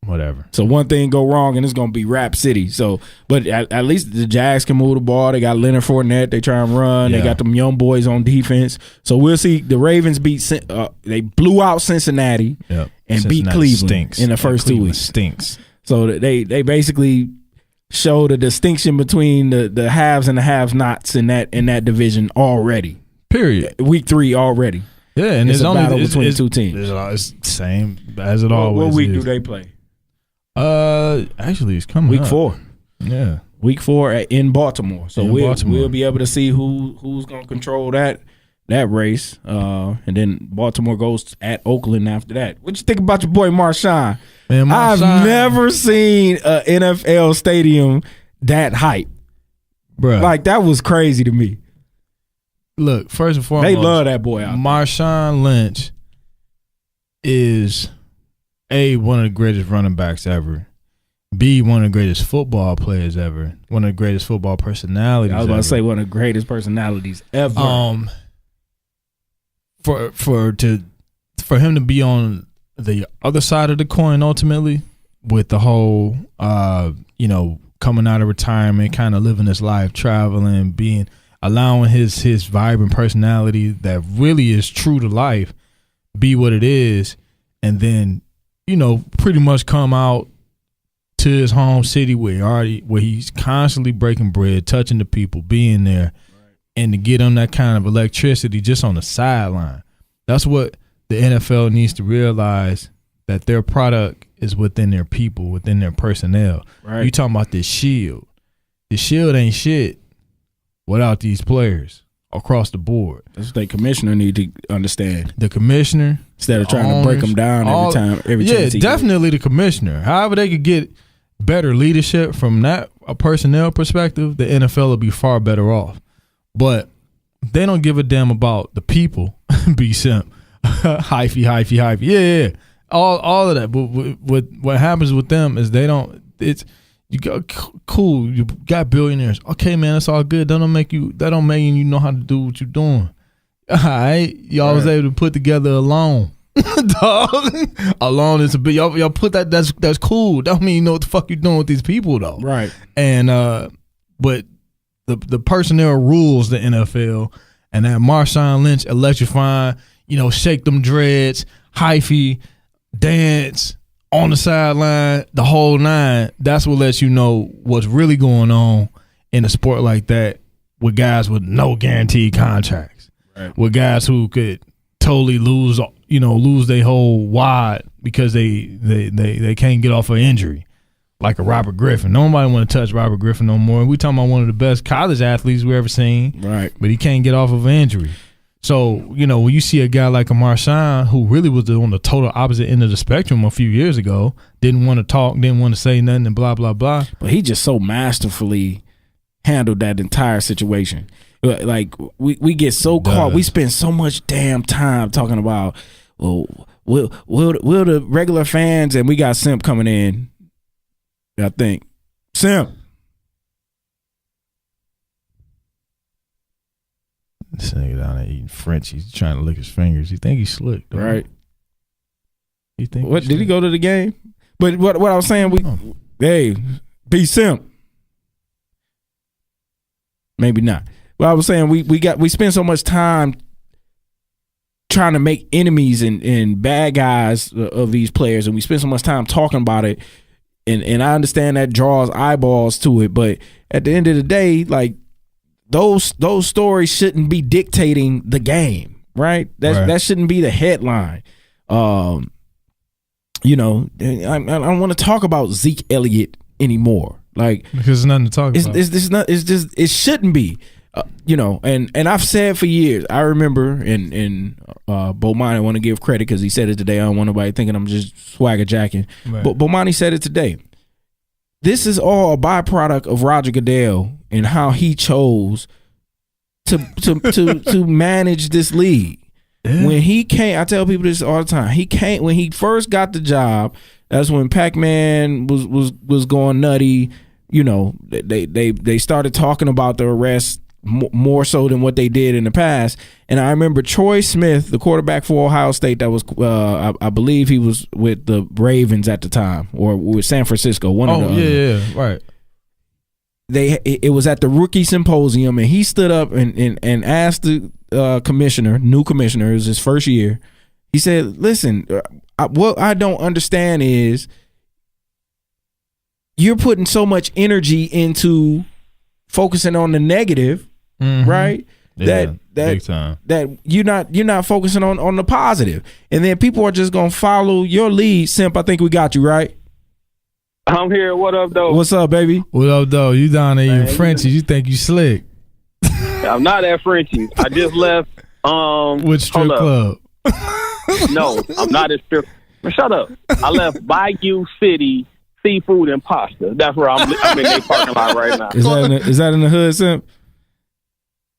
whatever. So one thing go wrong and it's gonna be Rap City. So, but at least the Jags can move the ball. They got Leonard Fournette. They try and run. Yeah. They got them young boys on defense. So we'll see. The Ravens they blew out Cincinnati and Cincinnati beat Cleveland stinks. in the first 2 weeks. Stinks. So they basically show the distinction between the haves and the have-nots in that division already. Period. Week 3 already. Yeah, and it's a battle between the two teams. It's the same as it always is. What week do they play? Actually, it's coming week up. 4. Yeah, week 4 in Baltimore. So we'll be able to see who's going to control that race. And then Baltimore goes at Oakland after that. What you think about your boy Marshawn? Man, I've never seen an NFL stadium that hype, bro. Like, that was crazy to me. Look, first and foremost, they love that boy out there. Marshawn Lynch is one of the greatest running backs ever. B, one of the greatest football players ever. One of the greatest football personalities. I was about to say one of the greatest personalities ever. For him to be on the other side of the coin ultimately, with the whole coming out of retirement, kind of living his life, traveling, allowing his vibrant personality that really is true to life be what it is, and then pretty much come out to his home city where he's constantly breaking bread, touching the people, being there, and to get him that kind of electricity just on the sideline. That's what the NFL needs to realize, that their product is within their people, within their personnel. Right. You talking about this shield. The shield ain't shit without these players across the board. That's what the commissioner need to understand. The commissioner, instead of trying to break them down every chance he definitely the commissioner. However they could get better leadership from a personnel perspective, the NFL will be far better off. But they don't give a damn about the people. Be simp, hyphy. Yeah. All of that. But what happens with them is they don't. It's you got cool. You got billionaires. Okay, man, that's all good. That don't make you know how to do what you're doing. All right, y'all was able to put together a loan. Dog, a loan is a bit. Y'all put that. That's cool. Don't mean you know what the fuck you're doing with these people though. Right. And but the personnel rules the NFL, and that Marshawn Lynch electrifying. Shake them dreads, hyphy, dance on the sideline, the whole nine. That's what lets you know what's really going on in a sport like that, with guys with no guaranteed contracts, right. With guys who could totally lose their whole wad because they can't get off an injury, like a Robert Griffin. Nobody want to touch Robert Griffin no more. We talking about one of the best college athletes we ever seen, right? But he can't get off of an injury. So, when you see a guy like a Marshawn, who really was on the total opposite end of the spectrum a few years ago, didn't want to talk, didn't want to say nothing, and blah, blah, blah. But he just so masterfully handled that entire situation. Like, we get so caught. We spend so much damn time talking about, well, will the regular fans, and we got Simp coming in, I think. Simp. This nigga down there eating French. He's trying to lick his fingers. You think he's slick, though? Right? You think? What did he go to the game? But what I was saying, be Simp. Maybe not. Well, I was saying we spend so much time trying to make enemies and bad guys of these players, and we spend so much time talking about it. And I understand that draws eyeballs to it, but at the end of the day, like, those stories shouldn't be dictating the game, right? That shouldn't be the headline. You know, I don't want to talk about Zeke Elliott anymore, like, because there's nothing to talk about. It's just it shouldn't be. You know, and I've said for years, I remember, and Bomani, I want to give credit because he said it today. I don't want nobody thinking I'm just swagger jacking. Right. But Bomani said it today. This is all a byproduct of Roger Goodell and how he chose to manage this league. Yeah. When he came, I tell people this all the time. When he first got the job. That's when Pac-Man was going nutty. You know, they started talking about the arrest more so than what they did in the past. And I remember Troy Smith, the quarterback for Ohio State, that was I believe he was with the Ravens at the time, or with San Francisco. Right. It was at the rookie symposium, and he stood up and asked the new commissioner, it was his first year. He said, "Listen, what I don't understand is you're putting so much energy into focusing on the negative, right? Yeah, big time. That you're not focusing on the positive, and then people are just gonna follow your lead." Simp, I think we got you right. I'm here. What up, though? What's up, baby? What up, though? You down there in Frenchies? You think you slick? I'm not at Frenchies. I just left. Which strip club? No, I'm not at strip. Shut up. I left Bayou City Seafood and Pasta. That's where I'm in their parking lot right now. Is that in the hood, Simp?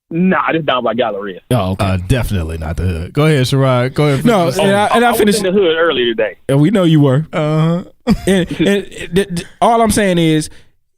Nah, this down by Galleria. Oh, okay. Definitely not the hood. Go ahead, Sherrod. Go ahead. No, and I finished in the hood earlier today. And we know you were. And all I'm saying is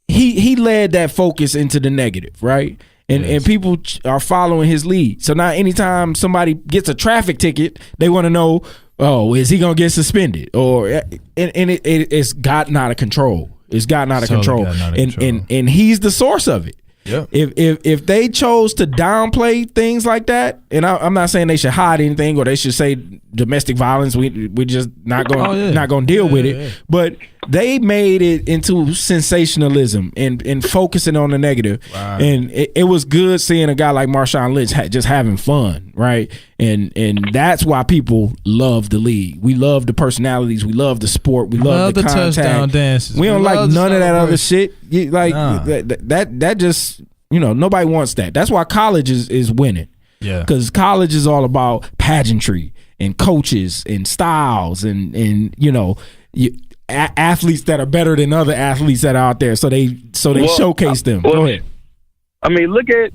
he led that focus into the negative, right? And people are following his lead. So now anytime somebody gets a traffic ticket, they want to know, oh, is he gonna get suspended? Or it's gotten out of control. It's gotten out of control. And he's the source of it. Yeah. If they chose to downplay things like that, and I'm not saying they should hide anything or they should say domestic violence, we're just not going not going to deal with it. But they made it into sensationalism and focusing on the negative. Wow. And it was good seeing a guy like Marshawn Lynch just having fun, right? And that's why people love the league. We love the personalities. We love the sport. We love the contact. Touchdown dances. We don't like none of that other shit. That just, you know, nobody wants that. That's why college is winning. Yeah. Because college is all about pageantry and coaches and styles and you know, athletes that are better than other athletes that are out there. So they showcase them. Go ahead. I mean, look at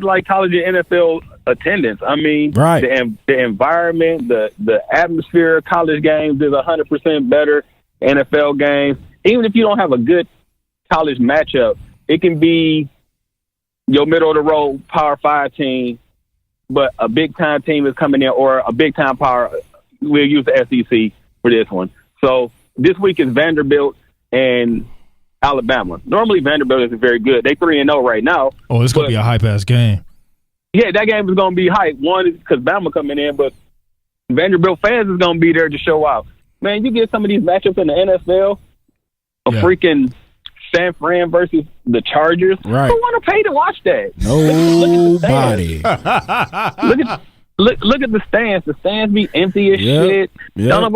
like college and NFL attendance. I mean, right. The environment, the atmosphere of college games is 100% better. NFL games, even if you don't have a good college matchup, it can be your middle of the road Power 5 team, but a big time team is coming in, or a big time power. We'll use the SEC for this one. So this week is Vanderbilt and Alabama. Normally Vanderbilt isn't very good. They 3-0 right now. Oh, it's gonna be a hype ass game. Yeah, that game is gonna be hype. One is because Bama coming in, but Vanderbilt fans is gonna be there to show out. Man, you get some of these matchups in the NFL, freaking San Fran versus the Chargers. Right. Who want to pay to watch that? Nobody. Look at the stands. The stands be empty as shit. Yep.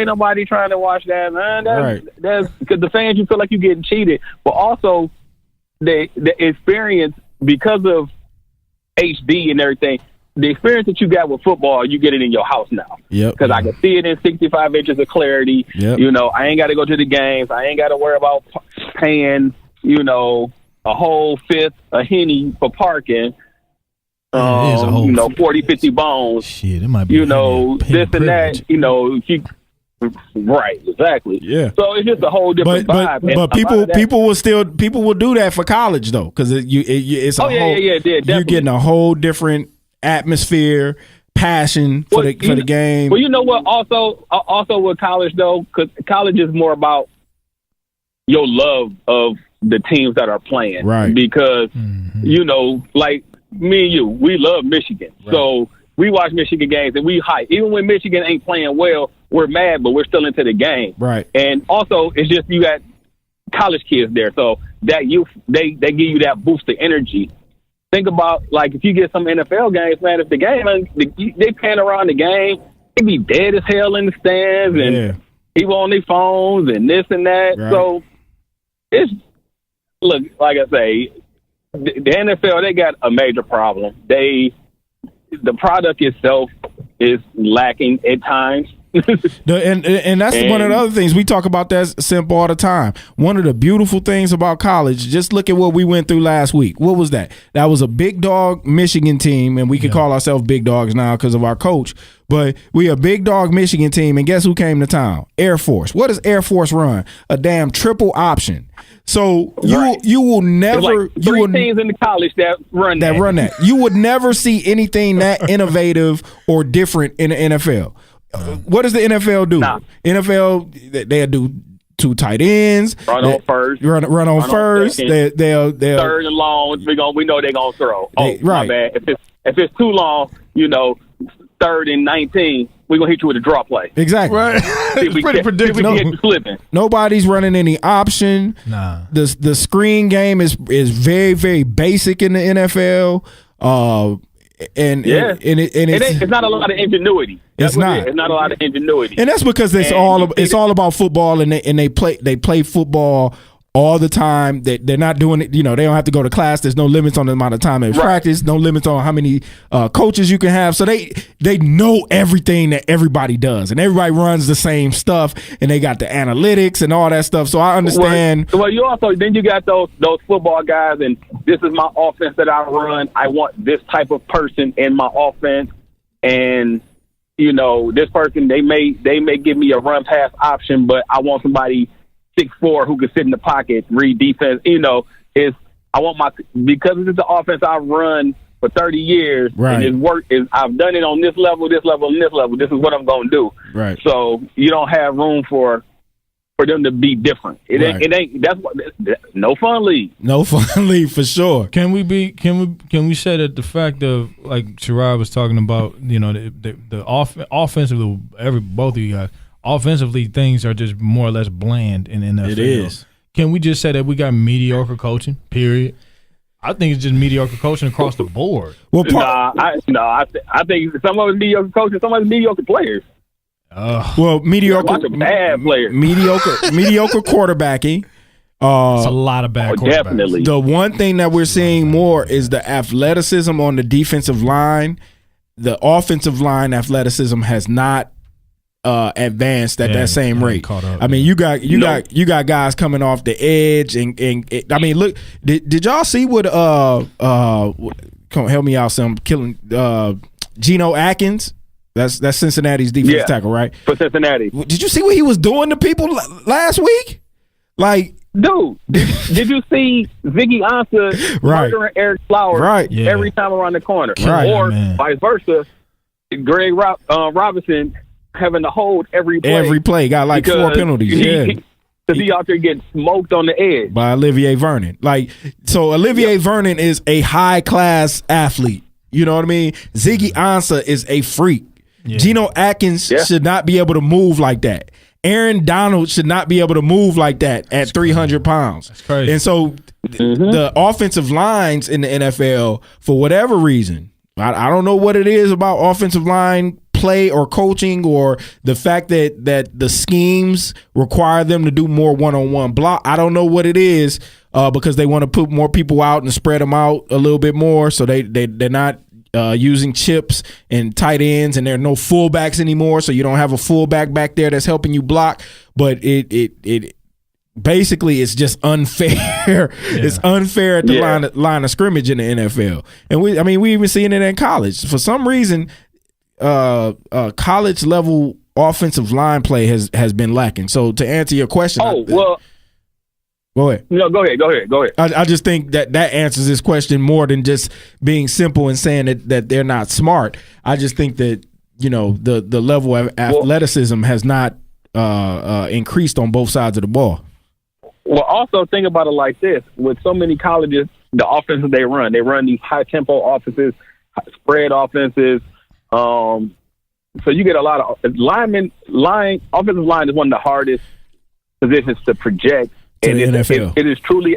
Nobody trying to watch that, man. That's because the fans, you feel like you're getting cheated. But also the experience, because of HD and everything, the experience that you got with football, you get it in your house now. Yep. Because I can see it in 65 inches of clarity. Yep. You know, I ain't got to go to the games. I ain't got to worry about paying, you know, a whole fifth a Henny for parking. 40, 50 bones. Shit, it might be, you know, this and that, you know, right, exactly. Yeah. So it's just a whole different vibe. But people will do that for college though, because it's a whole. You're getting a whole different atmosphere, passion for the game. Well, you know what? Also with college though, because college is more about your love of the teams that are playing, right? Because you know, like me and you, we love Michigan, right. So we watch Michigan games and we hype. Even when Michigan ain't playing well, we're mad, but we're still into the game. Right. And also, it's just you got college kids there, so that they give you that boost of energy. think about, like, if you get some NFL games, man, if the game, they pan around the game, it be dead as hell in the stands, and people on their phones and this and that. Right. So it's, look, like I say, the NFL, they got a major problem. The product itself is lacking at times. and that's one of the other things we talk about. That's simple all the time. One of the beautiful things about college, just look at what we went through last week. What was that? That was a big dog Michigan team, and we can call ourselves big dogs now because of our coach. But we a big dog Michigan team, and guess who came to town? Air Force. What does Air Force run? A damn triple option. So you will never, like three teams in the college that run that. You would never see anything that innovative or different in the NFL. What does the NFL do? Nah. NFL, they'll do two tight ends. Run on first. Run on first. They'll third and long. We know they're gonna throw. Right. My bad. If it's too long, 3rd and 19, we're gonna hit you with a draw play. Exactly. Right. It's pretty predictable. Nobody's running any option. Nah. The screen game is very, very basic in the NFL. It's not a lot of ingenuity. It's not a lot of ingenuity, and that's because it's all about football, and they play football all the time. They're not doing it. They don't have to go to class. There's no limits on the amount of time they practice. No limits on how many coaches you can have. So they know everything that everybody does, and everybody runs the same stuff, and they got the analytics and all that stuff. So I understand. Well, you also then you got those football guys, and this is my offense that I run. I want this type of person in my offense, and this person they may give me a run pass option, but I want somebody 6'4" who can sit in the pocket, read defense. Because this is the offense I've run for 30 years, right. And I've done it on this level, and this level. This is what I'm going to do. Right. So you don't have room for them to be different. It ain't. That's what. No fun league. No fun league for sure. Can we say that the fact of, like Sherrod was talking about, the offensively, both of you guys. Offensively, things are just more or less bland in NFL. It is. Can we just say that we got mediocre coaching, period? I think it's just mediocre coaching across the board. Well, I think some of it's mediocre coaching, some of it's mediocre players. Mediocre bad players. Mediocre quarterbacking. It's a lot of bad quarterbacks. Definitely. The one thing that we're seeing more is the athleticism on the defensive line. The offensive line athleticism has not advanced at that same rate. I mean, you got guys coming off the edge, and I mean, look, did y'all see what come help me out some killing Geno Atkins? That's Cincinnati's defensive tackle, right? For Cincinnati. Did you see what he was doing to people last week? Like, dude, did you see Ziggy Ansah murdering Eric Flowers every time around the corner? Or vice versa, Greg Robinson having to hold every play. Got like 4 penalties. Because he out there getting smoked on the edge. By Olivier Vernon. So Olivier Vernon is a high-class athlete. You know what I mean? Ziggy Ansah is a freak. Yeah. Geno Atkins should not be able to move like that. Aaron Donald should not be able to move like that at 300 pounds. That's crazy. And so the offensive lines in the NFL, for whatever reason, I don't know what it is about offensive line play or coaching, or the fact that the schemes require them to do more one-on-one block. I don't know what it is, because they want to put more people out and spread them out a little bit more, so they're not using chips and tight ends, and there are no fullbacks anymore, so you don't have a fullback back there that's helping you block. But it basically it's just unfair. It's unfair at the line of scrimmage in the NFL, and we even seeing it in college. For some reason, college level offensive line play has been lacking. So to answer your question, go ahead. No, go ahead. I just think that answers this question more than just being simple and saying that they're not smart. I just think that the level of athleticism has not increased on both sides of the ball. Well, also think about it like this: with so many colleges, the offenses they run these high tempo offenses, spread offenses. So you get a lot of offensive line is one of the hardest positions to project. To the NFL. It is truly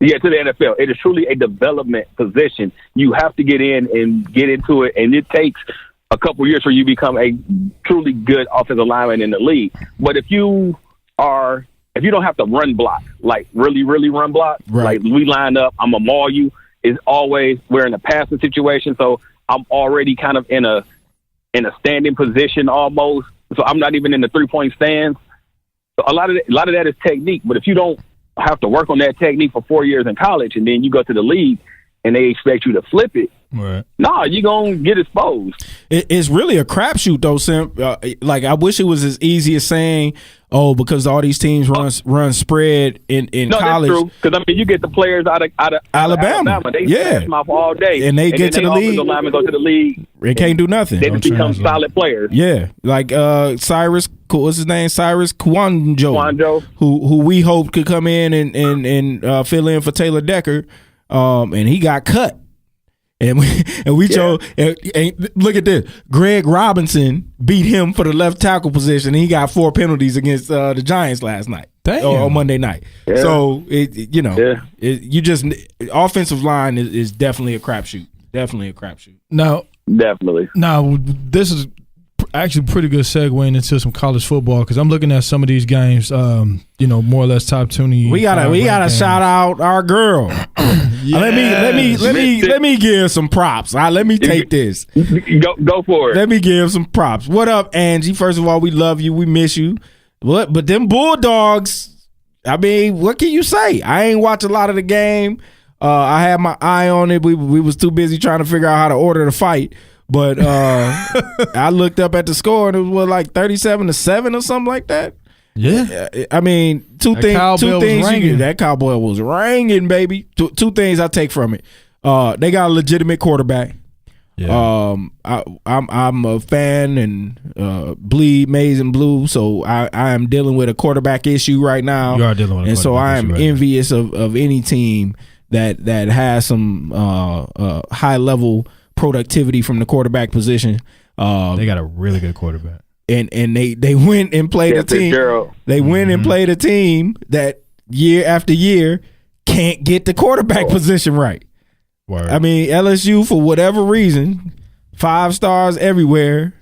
Yeah, to the NFL. It is truly a development position. You have to get in and get into it, and it takes a couple years for you to become a truly good offensive lineman in the league. But if you don't have to run block, like really, really run block, right. like we line up, I'm going to maul you, is always we're in a passing situation, so I'm already kind of in a standing position almost. So I'm not even in the 3-point stance. So a lot of that is technique. But if you don't have to work on that technique for 4 years in college, and then you go to the league and they expect you to flip it, right? Nah, you're gonna get exposed. It's really a crapshoot, though, Simp. Like, I wish it was as easy as saying, "Oh, because all these teams run spread in college." No, that's true. Because you get the players out of Alabama. They yeah, pass them off all day, and they get to the league. Linemen go to the league. They can't do nothing. They become solid players. Yeah, like Cyrus. What's his name? Cyrus Kouandjio, who we hoped could come in and fill in for Taylor Decker, and he got cut. And we chose. And look at this. Greg Robinson beat him for the left tackle position. And he got 4 penalties against the Giants last night or Monday night. Yeah. So offensive line is definitely a crapshoot. Definitely a crapshoot. Now, this is actually pretty good segue into some college football because I'm looking at some of these games. More or less top 20. We gotta shout out our girl. Yes. Let me give some props. Let me take this. Go for it. Let me give some props. What up, Angie? First of all, we love you. We miss you. But them Bulldogs, I mean, what can you say? I ain't watch a lot of the game. I had my eye on it. We was too busy trying to figure out how to order the fight. But I looked up at the score and it was like 37-7 or something like that. Yeah, I mean, two things. That cowboy was ringing, baby. Two things I take from it. They got a legitimate quarterback. Yeah. I'm a fan and bleed maize and blue, so I am dealing with a quarterback issue right now. You are dealing with a quarterback issue, so I am envious of any team that has some high level productivity from the quarterback position. They got a really good quarterback. And they went and played a team. They went and played a team that year after year can't get the quarterback position right. Word. I mean, LSU, for whatever reason, 5 stars everywhere,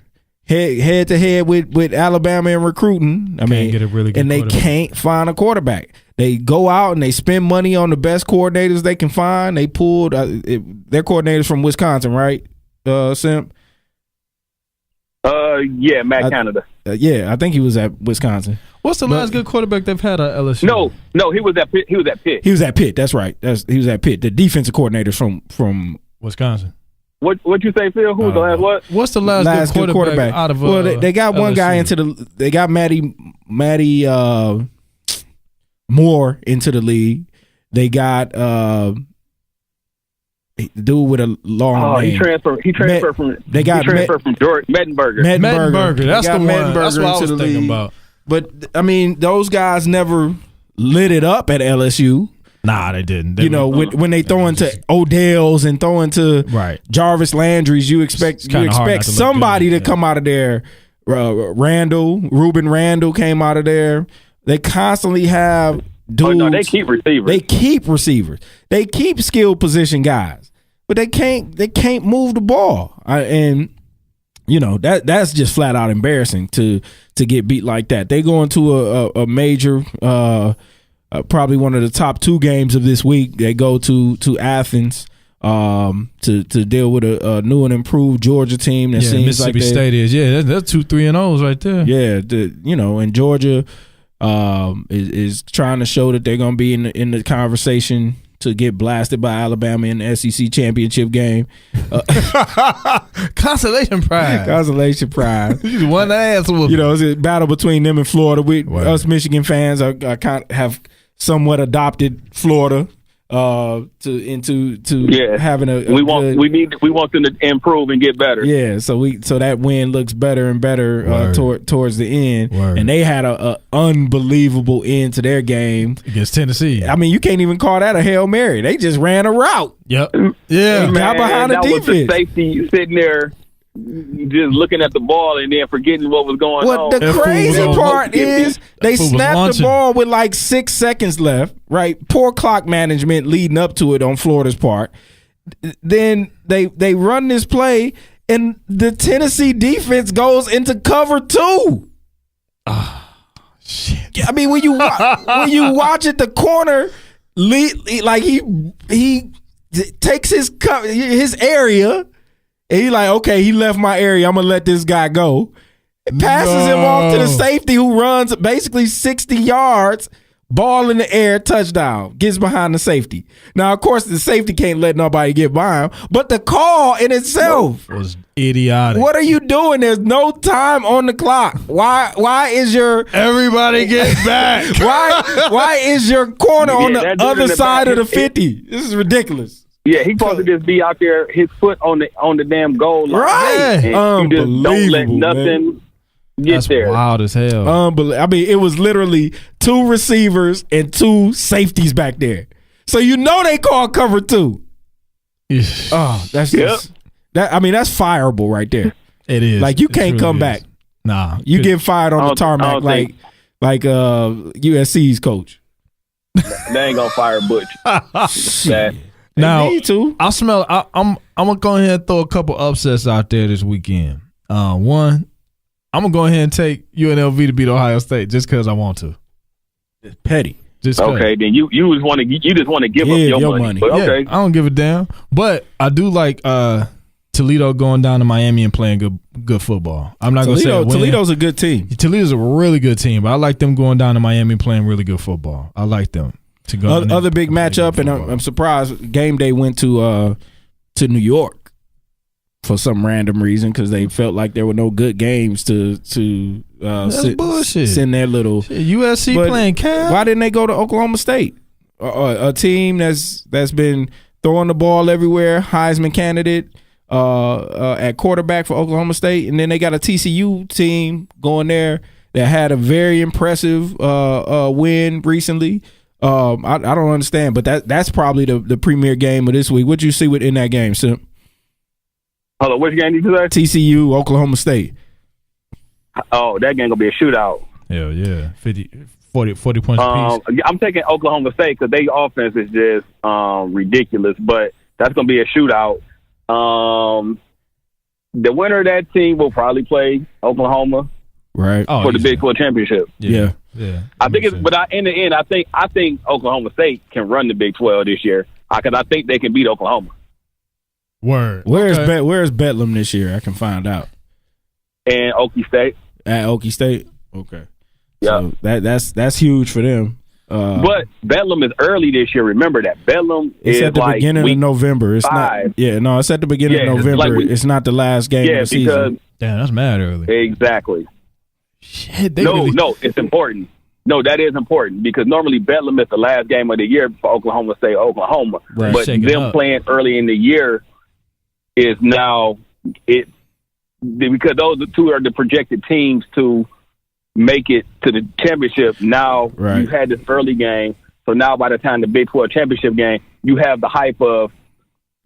head to head with Alabama in recruiting. I mean, get a really good and they can't find a quarterback. They go out and they spend money on the best coordinators they can find. They pulled their coordinators from Wisconsin, right, Simp? Yeah, Matt Canada. Yeah, I think he was at Wisconsin. What's the last good quarterback they've had at LSU? No, he was at Pitt. He was at Pitt. That's right. He was at Pitt. The defensive coordinator from Wisconsin. What you say, Phil? Who was the last what? What's the last good quarterback out of? Well, they got one guy into they got Matty Moore into the league. They got dude with a long name. He transferred from George Mettenberger. Mettenberger. That's the one. That's what I was thinking about. But I mean, those guys never lit it up at LSU. Nah, they didn't. When they throw into Odell's and throw into Jarvis Landry's, you expect somebody to come out of there. Ruben Randall came out of there. They constantly have dudes. They keep receivers. They keep skilled position guys, but they can't move the ball. That's just flat out embarrassing to get beat like that. They go into a major, probably one of the top 2 games of this week. They go to Athens to deal with a new and improved Georgia team that seems Mississippi like State is. Yeah, that's 2 3-0s right there. Yeah, and Georgia is trying to show that they're going to be in the conversation to get blasted by Alabama in the SEC championship game. Consolation prize. You won the ass whooping. It's a battle between them and Florida. Us Michigan fans are kind of have somewhat adopted Florida having a we want them to improve and get better. Yeah, so that win looks better and better towards the end. And they had a unbelievable end to their game against Tennessee. I mean, you can't even call that a Hail Mary. They just ran a route. Yep. Yeah. Got behind the defense. Was the safety sitting there just looking at the ball and then forgetting what was going on. What the crazy fool was part is, they fool was snapped the launching. ball with like 6 seconds left, right? Poor clock management leading up to it on Florida's part. Then they run this play, and the Tennessee defense goes into cover 2. Shit. I mean, when you watch it, the corner, like he takes his area, and he like, okay, he left my area. I'm gonna let this guy go. It passes him off to the safety, who runs basically 60 yards, ball in the air, touchdown. Gets behind the safety. Now, of course, the safety can't let nobody get by him, but the call in itself Was idiotic. What are you doing? There's no time on the clock. Why is your Everybody get back. why is your corner on Yeah, the that dude other in the side back of the is- 50? This is ridiculous. Yeah, he supposed to just be out there, his foot on the damn goal line. Right. And you just don't let Unbelievable, nothing get That's there. wild as hell. Unbelievable. I mean, it was literally 2 receivers and 2 safeties back there. So you know they called cover 2. Oh, that's just that. I mean, that's fireable right there. It is. Like, you It can't truly come is. back. Nah. You get fired on I the don't tarmac think- like USC's coach. They ain't gonna fire Butch. That- They Now, need to. I'm gonna go ahead and throw a couple upsets out there this weekend. One, I'm gonna go ahead and take UNLV to beat Ohio State just because I want to. Petty. Just 'cause. Okay, then you just want to give up Give your money. But Yeah, okay, I don't give a damn. But I do like Toledo going down to Miami and playing good football. I'm not gonna say a win. Toledo's a good team. Toledo's a really good team, but I like them going down to Miami and playing really good football. I like them to go. down there Other big and play matchup, good and football. I'm surprised Game Day went to New York for some random reason because they felt like there were no good games to bullshit. send their little. USC But playing Cal. Why didn't they go to Oklahoma State? A team that's been throwing the ball everywhere, Heisman candidate at quarterback for Oklahoma State, and then they got a TCU team going there that had a very impressive win recently. I don't understand, but that's probably the premier game of this week. What'd you see in that game, Simp? hold on, which game did you say? TCU, Oklahoma State. Oh, that game gonna be a shootout. Hell yeah, 40 points apiece. I'm taking Oklahoma State because their offense is just ridiculous, but that's going to be a shootout. The winner of that team will probably play Oklahoma Right. Oh, for the easy. Big 12 championship. Yeah. I think it's, but in the end, I think Oklahoma State can run the Big 12 this year because I think they can beat Oklahoma. Word. Where's Okay. Where's Bedlam this year? I can find out. And Okie State, At Okie State. Okay. yeah. So that's huge for them. But Bedlam is early this year. Remember that Bedlam It's is at the like beginning of week November. It's 5. not. Yeah, no, it's at the beginning Yeah, of it's November. like It's not the last game yeah, of the because season. Damn, that's mad early. exactly. Shit, they No, really, no, it's important. No, that is important because normally Bedlam is the last game of the year for Oklahoma State, Oklahoma. Right. But Shake it them up. playing early in the year is now it because those two are the projected teams to make it to the championship. Now Right. you had this early game, so now by the time the Big 12 championship game, you have the hype of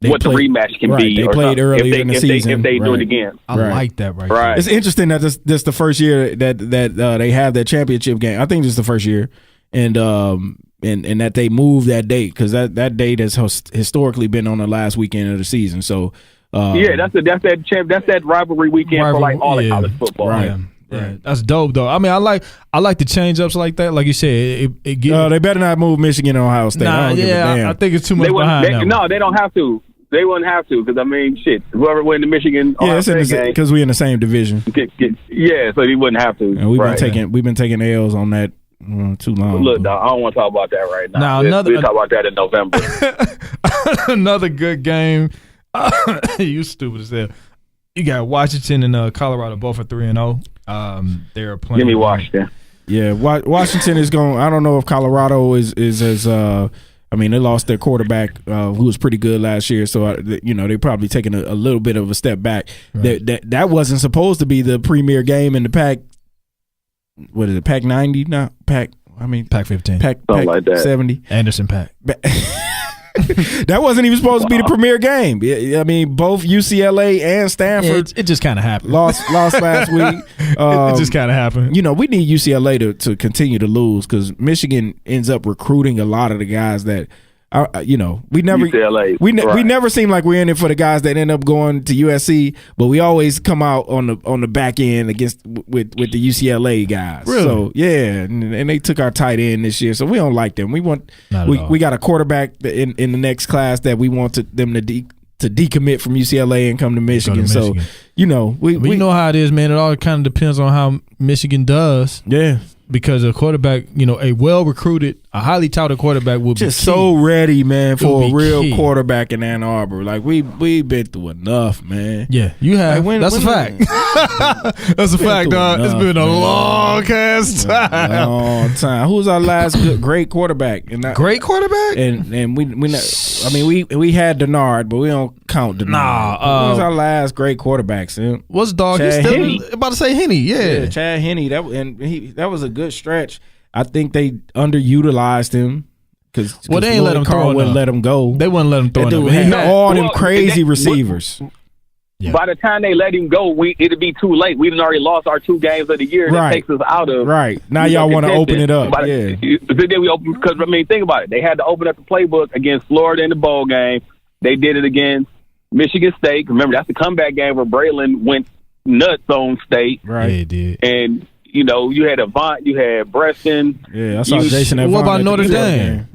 They what played- the rematch can right, be. they or played something, earlier if they, in the if season, They, if they do right. it again. I Right. like that right, Right. It's interesting that this the first year that they have that championship game. I think this is the first year, and that they moved that date because that date has historically been on the last weekend of the season. So Yeah, that's that rivalry weekend for like all the college football. Right. Yeah. Yeah, that's dope though. I mean, I like the change ups like that. Like you said, it gives. they better not move Michigan and Ohio State. I Nah, don't give a yeah, damn. I think it's too much They behind wouldn't. that. No, one. they don't have to. They wouldn't have to because I mean, shit. Whoever win the Michigan, Yeah, Ohio it's in State game, because we're in the same division, yeah, so he wouldn't have to. and we've Right. been taking L's on that too long. Look, dog, I don't want to talk about that right now. Now, We'll talk about that in November. Another good game. You stupid as hell. You got Washington and Colorado both at 3-0. They're playing. Give me Washington. Yeah, Washington is going. I don't know if Colorado is as. I mean, they lost their quarterback, who was pretty good last year. So they're probably taking a little bit of a step back. Right. That wasn't supposed to be the premier game in the Pac. What is it? Pac 90? No, Pac. I mean, Pac 15. Pac Something like that. 70. Anderson Pac. That wasn't even supposed to be the premier game. I mean, both UCLA and Stanford it just kind of happened. lost last week. It just kind of happened. You know, we need UCLA to continue to lose because Michigan ends up recruiting a lot of the guys that, we never UCLA, we right. never seem like we're in it for the guys that end up going to USC, but we always come out on the back end against with the UCLA guys. Really? So yeah, and they took our tight end this year, so we don't like them. We want we got a quarterback in the next class that we want them to decommit from UCLA and come to Michigan. So we know how it is, man. It all kind of depends on how Michigan does. Yeah. Because a quarterback, a well-recruited, a highly touted quarterback will just be so ready, man, for a real key. quarterback in Ann Arbor. Like we been through enough, man. Yeah, you have. That's a fact. That's a fact, dog. It's been a long ass time. Long time. Who was our last great quarterback? Great quarterback? And we had Denard, but we don't count Denard. Who was our last great quarterback, Sim? What's dog? He's still about to say Henne. Yeah, Chad Henne. That was a good stretch. I think they underutilized him because they ain't let him throw. Wouldn't let him go. They wouldn't let him throw. He had all them crazy receivers. Yeah. By the time they let him go, it'd be too late. We'd already lost our 2 games of the year. That takes us out of now. Y'all want to open it up? Then we open because think about it. They had to open up the playbook against Florida in the bowl game. They did it against Michigan State. Remember, that's the comeback game where Braylon went nuts on State. Right, yeah, he did. And you had Avant, you had Breston. Yeah, I saw Jason Avant. What about Notre Dame?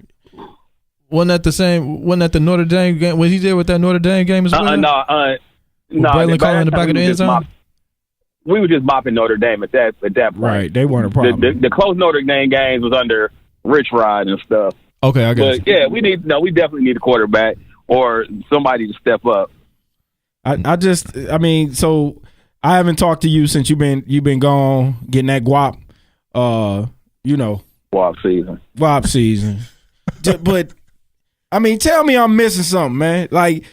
Wasn't that the Notre Dame game? Was he there with that Notre Dame game as well? No. Braylon calling in the back of the end zone? We were just mopping Notre Dame at that point. Right, they weren't a problem. The close Notre Dame games was under Rich Rod and stuff. Okay, I got you. Yeah, we definitely need a quarterback or somebody to step up. So I haven't talked to you since you've been gone getting that guap. Guap season. But tell me I'm missing something, man. Like,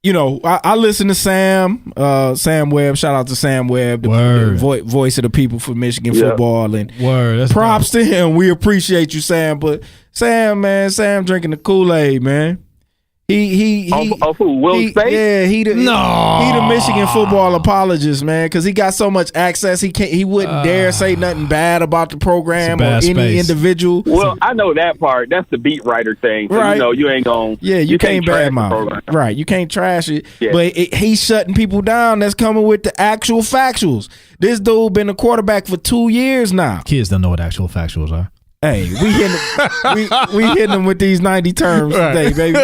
I listen to Sam Webb. Shout out to Sam Webb, the voice of the people for Michigan football. And props to him. We appreciate you, Sam. But Sam drinking the Kool-Aid, man. He Will Space? Yeah, he the Michigan football apologist, man, because he got so much access. He wouldn't dare say nothing bad about the program or any individual. Well, I know that part. That's the beat writer thing. So, right. You ain't gonna. Yeah, you can't badmouth. Right, you can't trash it. Yeah. But he's shutting people down. That's coming with the actual factuals. This dude been a quarterback for 2 years now. Kids don't know what actual factuals are. Hey, we hitting them with these 90 terms today, baby.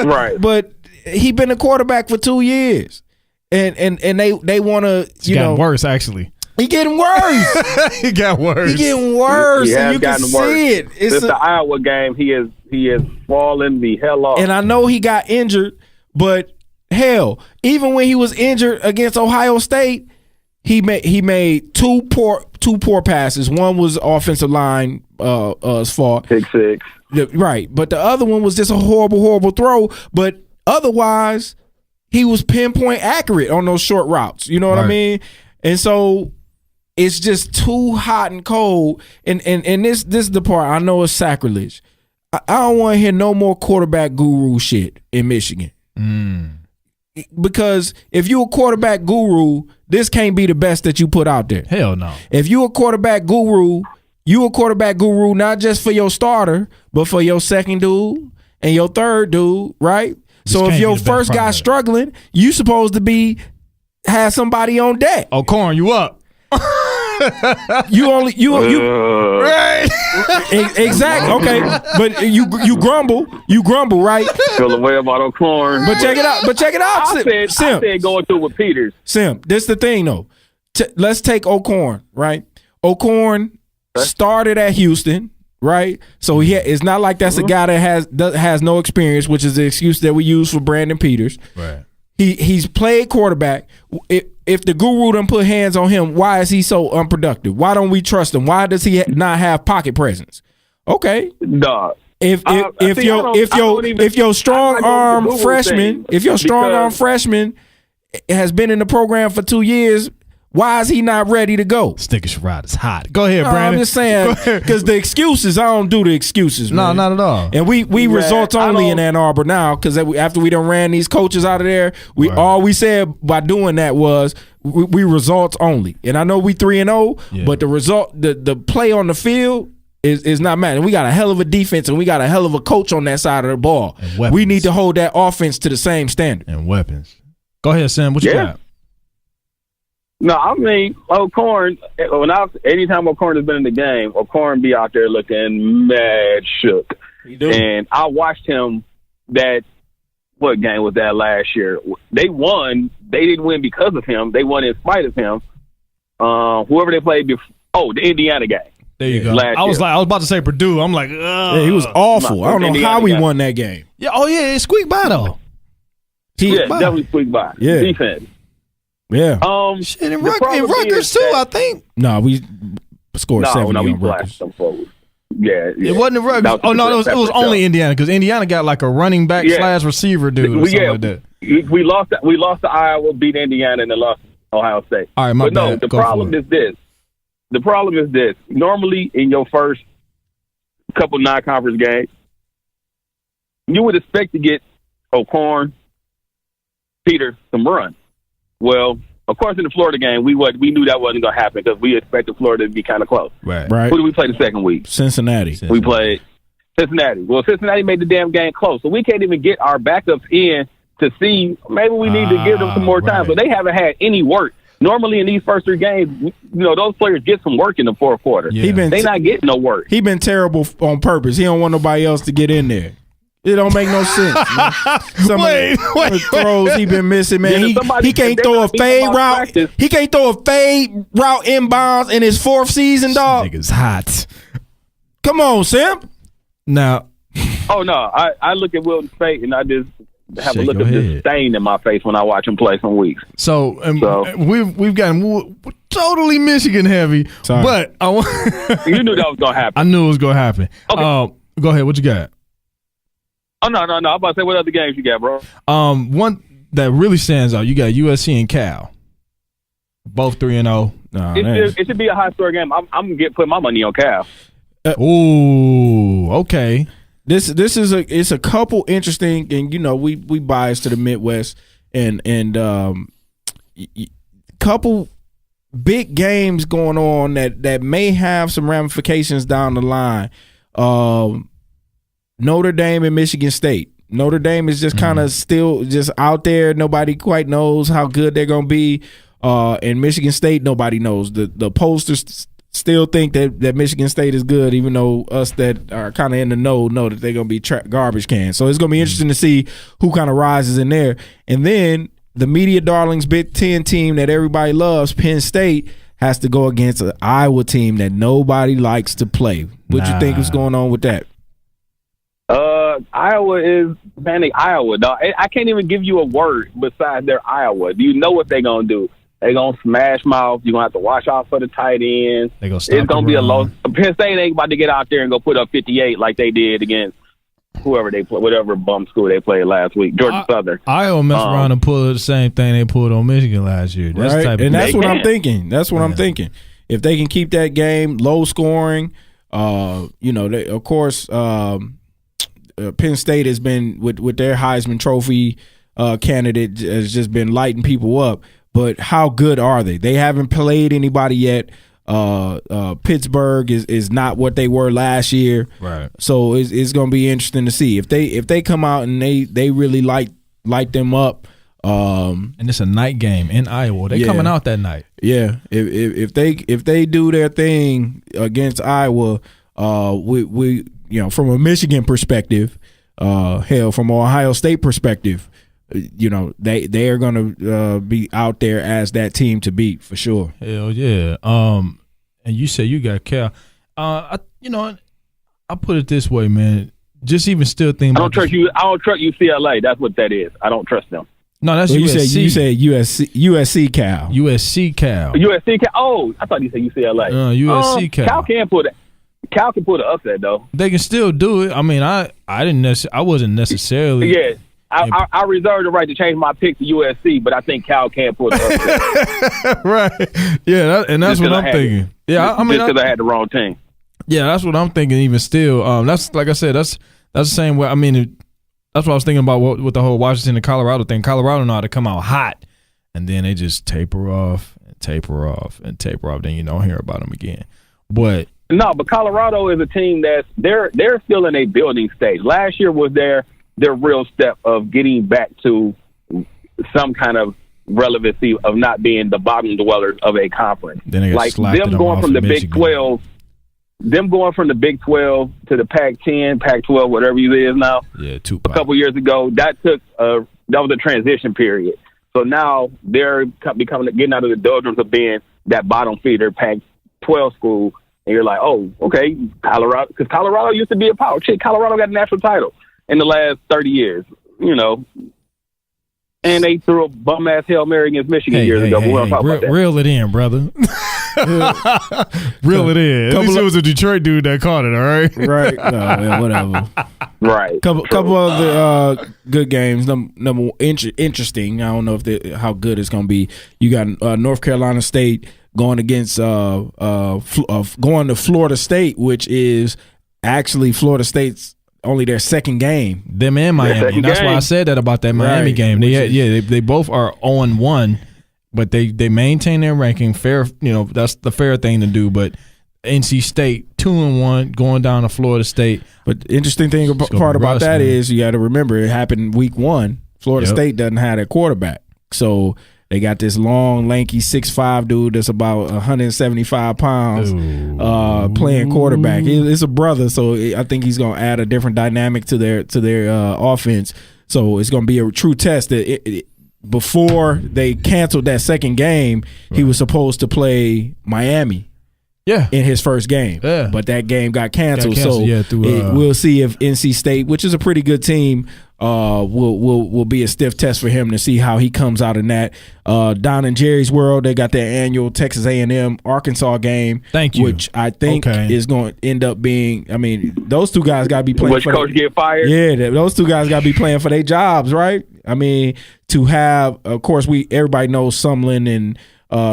Right. But he been a quarterback for 2 years, and they want to. It's gotten worse, actually. He getting worse. He got worse. He getting worse, and you can see it. It's the Iowa game. He is falling the hell off. And I know he got injured, but hell, even when he was injured against Ohio State, he made two poor passes. One was offensive line fault. Pick six. Right. But the other one was just a horrible throw. But otherwise, he was pinpoint accurate on those short routes. You know what I mean? And so it's just too hot and cold. And this is the part I know is sacrilege. I don't want to hear no more quarterback guru shit in Michigan. Because if you a quarterback guru, this can't be the best that you put out there. Hell no. If you a quarterback guru, not just for your starter, but for your second dude and your third dude, right? So if your first guy struggling, you supposed to have somebody on deck. Oh, Corn, you up? you right? Exactly. Okay, but you grumble, right? Feel the way about O'Corn. But check it out. I said going through with Peters. Sim, this the thing though. Let's take O'Corn, right? O'Corn started at Houston, right? So it's not like that's a guy that has no experience, which is the excuse that we use for Brandon Peters. Right. He's played quarterback. If the guru done put hands on him, why is he so unproductive? Why don't we trust him? Why does he not have pocket presence? Okay, dog. If your strong arm freshman has been in the program for 2 years, Why is he not ready to go? Sticker Sherrod is hot. Go ahead, No, Brandon. I'm just saying because the excuses, I don't do the excuses. No, man. not at all. And we results I only don't- in Ann Arbor now because after we done ran these coaches out of there, all we said by doing that was we results only. And I know we 3-0, but the result, the play on the field is not mattering. We got a hell of a defense and we got a hell of a coach on that side of the ball. We need to hold that offense to the same standard. And weapons. Go ahead, Sam. What you got? No, I mean, O'Korn, anytime O'Korn has been in the game, O'Korn be out there looking mad shook. And I watched him what game was that last year? They won. They didn't win because of him. They won in spite of him. Whoever they played before, the Indiana game. There you go. I was about to say Purdue. I'm like, yeah, he was awful. I don't know how we won that game. Yeah, it squeaked by though. Definitely squeaked by. Yeah. Defense. Yeah. Shit, and Rutgers too, I think. No, we scored 70 we on Rutgers. blasted them forward. Yeah. It wasn't the Rutgers. It was only Indiana because Indiana got like a running back / receiver dude or something like that. We lost to Iowa, beat Indiana, and then lost to Ohio State. All right, my bad. The problem is this. The problem is this. Normally, in your first couple non-conference games, you would expect to get O'Korn, Peter, some run. Well, of course, in the Florida game, we knew that wasn't going to happen because we expected Florida to be kind of close. Right. Who did we play the second week? Cincinnati. We played Cincinnati. Well, Cincinnati made the damn game close, so we can't even get our backups in to see. Maybe we need to give them some more time. But they haven't had any work. Normally, in these first three games, those players get some work in the fourth quarter. Yeah. They not getting no work. He been terrible on purpose. He don't want nobody else to get in there. It don't make no sense. Man. Some of the throws he been missing, man. He can't throw a fade route. Practice. He can't throw a fade route inbounds in his fourth season, dog. Nigga's hot. Come on, Sam. Now, Oh no, I look at Wilton's face and I just have a Shake look your of head. disdain in my face when I watch him play some weeks. so we've gotten totally Michigan heavy, Sorry. but You knew that was gonna happen. I knew it was gonna happen. Okay. Go ahead. What you got? Oh no. I'm about to say what other games you got, bro. One that really stands out. You got USC and Cal, both 3-0. It should be a high score game. I'm gonna put my money on Cal. Ooh, okay. This is it's a couple interesting, and we bias to the Midwest, and couple big games going on that may have some ramifications down the line. Notre Dame and Michigan State. Notre Dame is just kind of still just out there. Nobody quite knows how good they're gonna be. And Michigan State, nobody knows. The pollsters still think that Michigan State is good, even though us that are kind of in the know that they're going to be garbage cans. So it's going to be interesting to see who kind of rises in there. And then the media darlings Big Ten team that everybody loves, Penn State, has to go against an Iowa team that nobody likes to play. What you think is going on with that? Iowa is banning Iowa, dog. I can't even give you a word besides their Iowa. Do you know what they're going to do? They're going to smash mouth. You're going to have to watch out for the tight ends. It's going to be a low. Penn State ain't about to get out there and go put up 58 like they did against whoever they play, whatever bum school they played last week, Georgia Southern. Iowa mess around and pull the same thing they pulled on Michigan last year. That's right? the type and of that's what I'm thinking. That's what I'm thinking. If they can keep that game low scoring, they, of course, Penn State has been with their Heisman Trophy candidate has just been lighting people up. But how good are they? They haven't played anybody yet. Pittsburgh is not what they were last year. Right. So it's going to be interesting to see if they come out and they really light them up. And it's a night game in Iowa. They coming out that night. Yeah. If they do their thing against Iowa, we from a Michigan perspective, from an Ohio State perspective, they are going to be out there as that team to beat for sure. Hell yeah. And you say you got Cal. I put it this way, man. Just even still thinking. I don't trust UCLA. That's what that is. I don't trust them. No, that's USC. You said USC Cal. USC Cal. USC Cal. Oh, I thought you said UCLA. USC Cal. Cal can put an upset though. They can still do it. I mean, I wasn't necessarily. Yeah. I reserve the right to change my pick to USC, but I think Cal can't pull the upset. Right. Yeah, that's what I'm thinking. Yeah, I mean, just because I had the wrong team. Yeah, that's what I'm thinking. Even still, that's like I said, that's the same way. I mean, that's what I was thinking about with the whole Washington and Colorado thing. Colorado know how to come out hot, and then they just taper off and taper off and taper off. Then you don't hear about them again. But Colorado is a team that's they're still in a building stage. Last year was their real step of getting back to some kind of relevancy of not being the bottom dwellers of a conference. Like them going from the Big 12, them going from the Big 12 to the Pac-10, Pac-12, whatever it is now. Yeah, a couple years ago, that was a transition period. So now they're getting out of the doldrums of being that bottom feeder Pac-12 school, and you're like, oh, okay, Colorado, because Colorado used to be a power. Colorado got a national title in the last 30 years, and they threw a bum-ass Hail Mary against Michigan years ago. But we don't talk about that. Reel it in, brother. Reel it in. At least it was a Detroit dude that caught it, all right? Right. No, man, whatever. Right. Couple of the good games. Number interesting. I don't know how good it's going to be. You got North Carolina State going against going to Florida State, which is actually Florida State's only their second game. Them and Miami. That's why I said that about that Miami game. They both are 0-1, but they maintain their ranking. Fair, that's the fair thing to do. But NC State 2-1 going down to Florida State. But the interesting part about that is you got to remember it happened week 1. Florida State doesn't have a quarterback, so they got this long, lanky 6'5" dude that's about 175 pounds playing quarterback. It's a brother, so I think he's going to add a different dynamic to their offense. So it's going to be a true test. Before they canceled that second game, he was supposed to play Miami. Yeah, in his first game, but that game got canceled. We'll see if NC State, which is a pretty good team, will be a stiff test for him to see how he comes out in that. Don and Jerry's World, they got their annual Texas A&M Arkansas game. Thank you. Which I think is going to end up being. I mean, those two guys got to be playing. Which coach get fired? Yeah, those two guys got to be playing for their jobs, right? I mean, to have, of course, everybody knows Sumlin and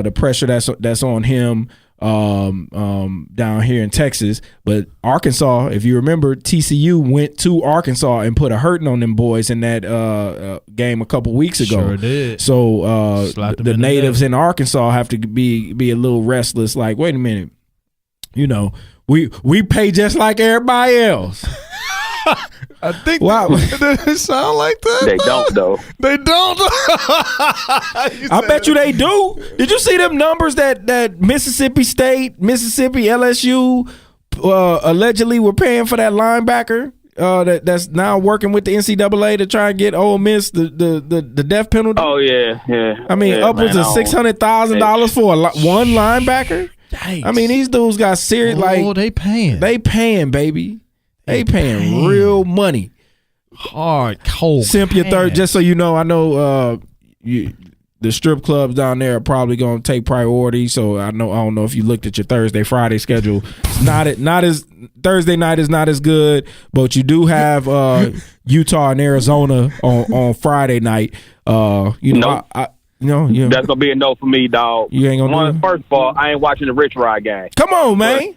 the pressure that's on him. Down here in Texas, but Arkansas, if you remember, TCU went to Arkansas and put a hurting on them boys in that game a couple weeks ago. Sure did. So the natives in Arkansas have to be a little restless. Like, wait a minute, we pay just like everybody else. I think they sound like that. They don't, though. They don't. I bet you they do. Did you see them numbers that Mississippi State, Mississippi, LSU allegedly were paying for that linebacker that's now working with the NCAA to try and get Ole Miss the death penalty? Oh, yeah. I mean, upwards of $600,000 for one linebacker? Yikes. I mean, these dudes got serious. They paying. They paying, baby. They paying real money. Hard, cold. Simp your third, just so you know, I know the strip clubs down there are probably going to take priority. So I don't know if you looked at your Thursday, Friday schedule. Not as Thursday night is not as good, but you do have Utah and Arizona on Friday night. Nope. That's gonna be a no for me, dog. You ain't gonna First of all, I ain't watching the Rich Rod game. Come on, man.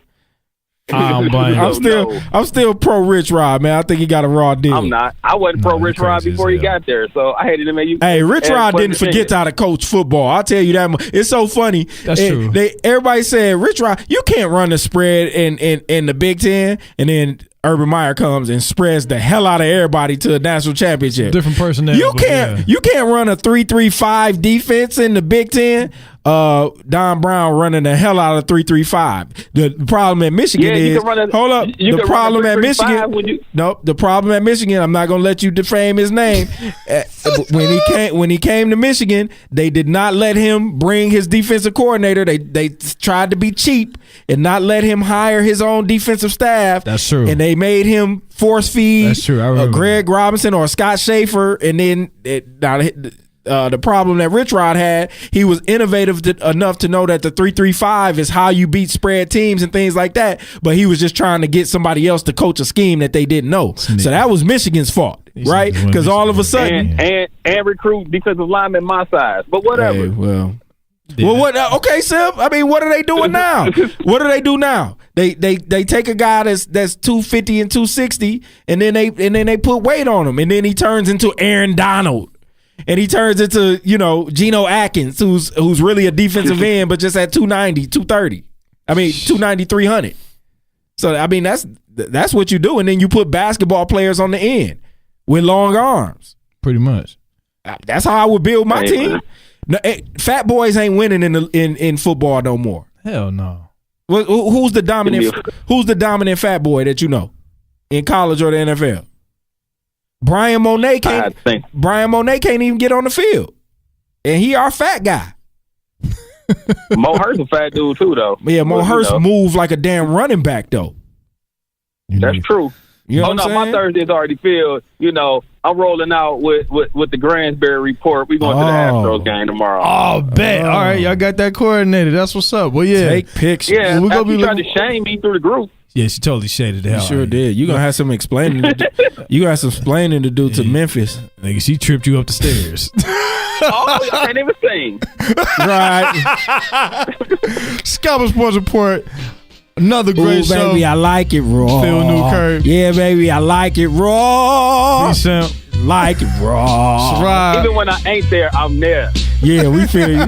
I'm still pro Rich Rod, man. I think he got a raw deal. I'm not. I wasn't pro Rich Rod before he got there, so I hated him. Hey, Rich Rod didn't forget how to coach football. I'll tell you that. It's so funny. That's true. Everybody said, Rich Rod, you can't run the spread in the Big Ten, and then Urban Meyer comes and spreads the hell out of everybody to a national championship. Different personnel. You can't run a 3-3-5 defense in the Big Ten. Don Brown running the hell out of 3-3-5. The problem at Michigan is hold up. The problem at Michigan. Nope. The problem at Michigan. I'm not gonna let you defame his name. when he came to Michigan, they did not let him bring his defensive coordinator. They tried to be cheap and not let him hire his own defensive staff. That's true. And they made him force feed. That's true. I remember Greg Robinson or Scott Schaefer, and then the problem that Rich Rod had, he was innovative enough to know that the 3-3-5 is how you beat spread teams and things like that, but he was just trying to get somebody else to coach a scheme that they didn't know. So that was Michigan's fault. right? Because all of a sudden and recruit defensive linemen my size, but whatever. Hey, well, what? Okay, Sim. I mean, what are they doing now? What do they do now? They take a guy that's 250 and 260, and then they put weight on him, and then he turns into Aaron Donald. And he turns into, Geno Atkins, who's really a defensive end, but just at 290, 230. I mean, 290, 300. So, I mean, that's what you do. And then you put basketball players on the end with long arms. Pretty much. That's how I would build my team. No, fat boys ain't winning in football no more. Hell no. Who's the dominant fat boy that you know in college or the NFL? Brian Monet can't even get on the field, and he our fat guy. Mo Hurst a fat dude too, though. Yeah, Mo Hurst move like a damn running back though. That's true. You know my Thursday's already filled. I'm rolling out with the Gransberry report. We going to the Astros game tomorrow. Oh, bet. All right, y'all got that coordinated. That's what's up. Well, yeah, take pictures. Yeah, we gonna be trying to shame me through the group. Yeah, she totally shaded the hell. You sure did. You gonna have some explaining. You got some explaining to do to Memphis. Nigga, she tripped you up the stairs. I can't even sing. Right. Scalper Sports Report. Another great show. Baby, I like it raw. Phil Newkirk. Yeah, baby, I like it raw. Sam. Like it raw. Even when I ain't there, I'm there. Yeah, we feel you.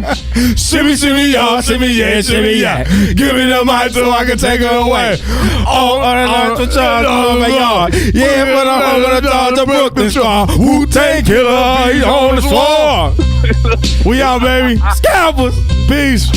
Shimmy, shimmy, y'all. Shimmy, yeah, shimmy, yeah. Give me the mic so I can take her away. To charge of my yard. Yeah, but I'm gonna charge the Brooklyn Star. Wu-Tang Killer, he's on the floor. We out, baby. Scalpers. Peace.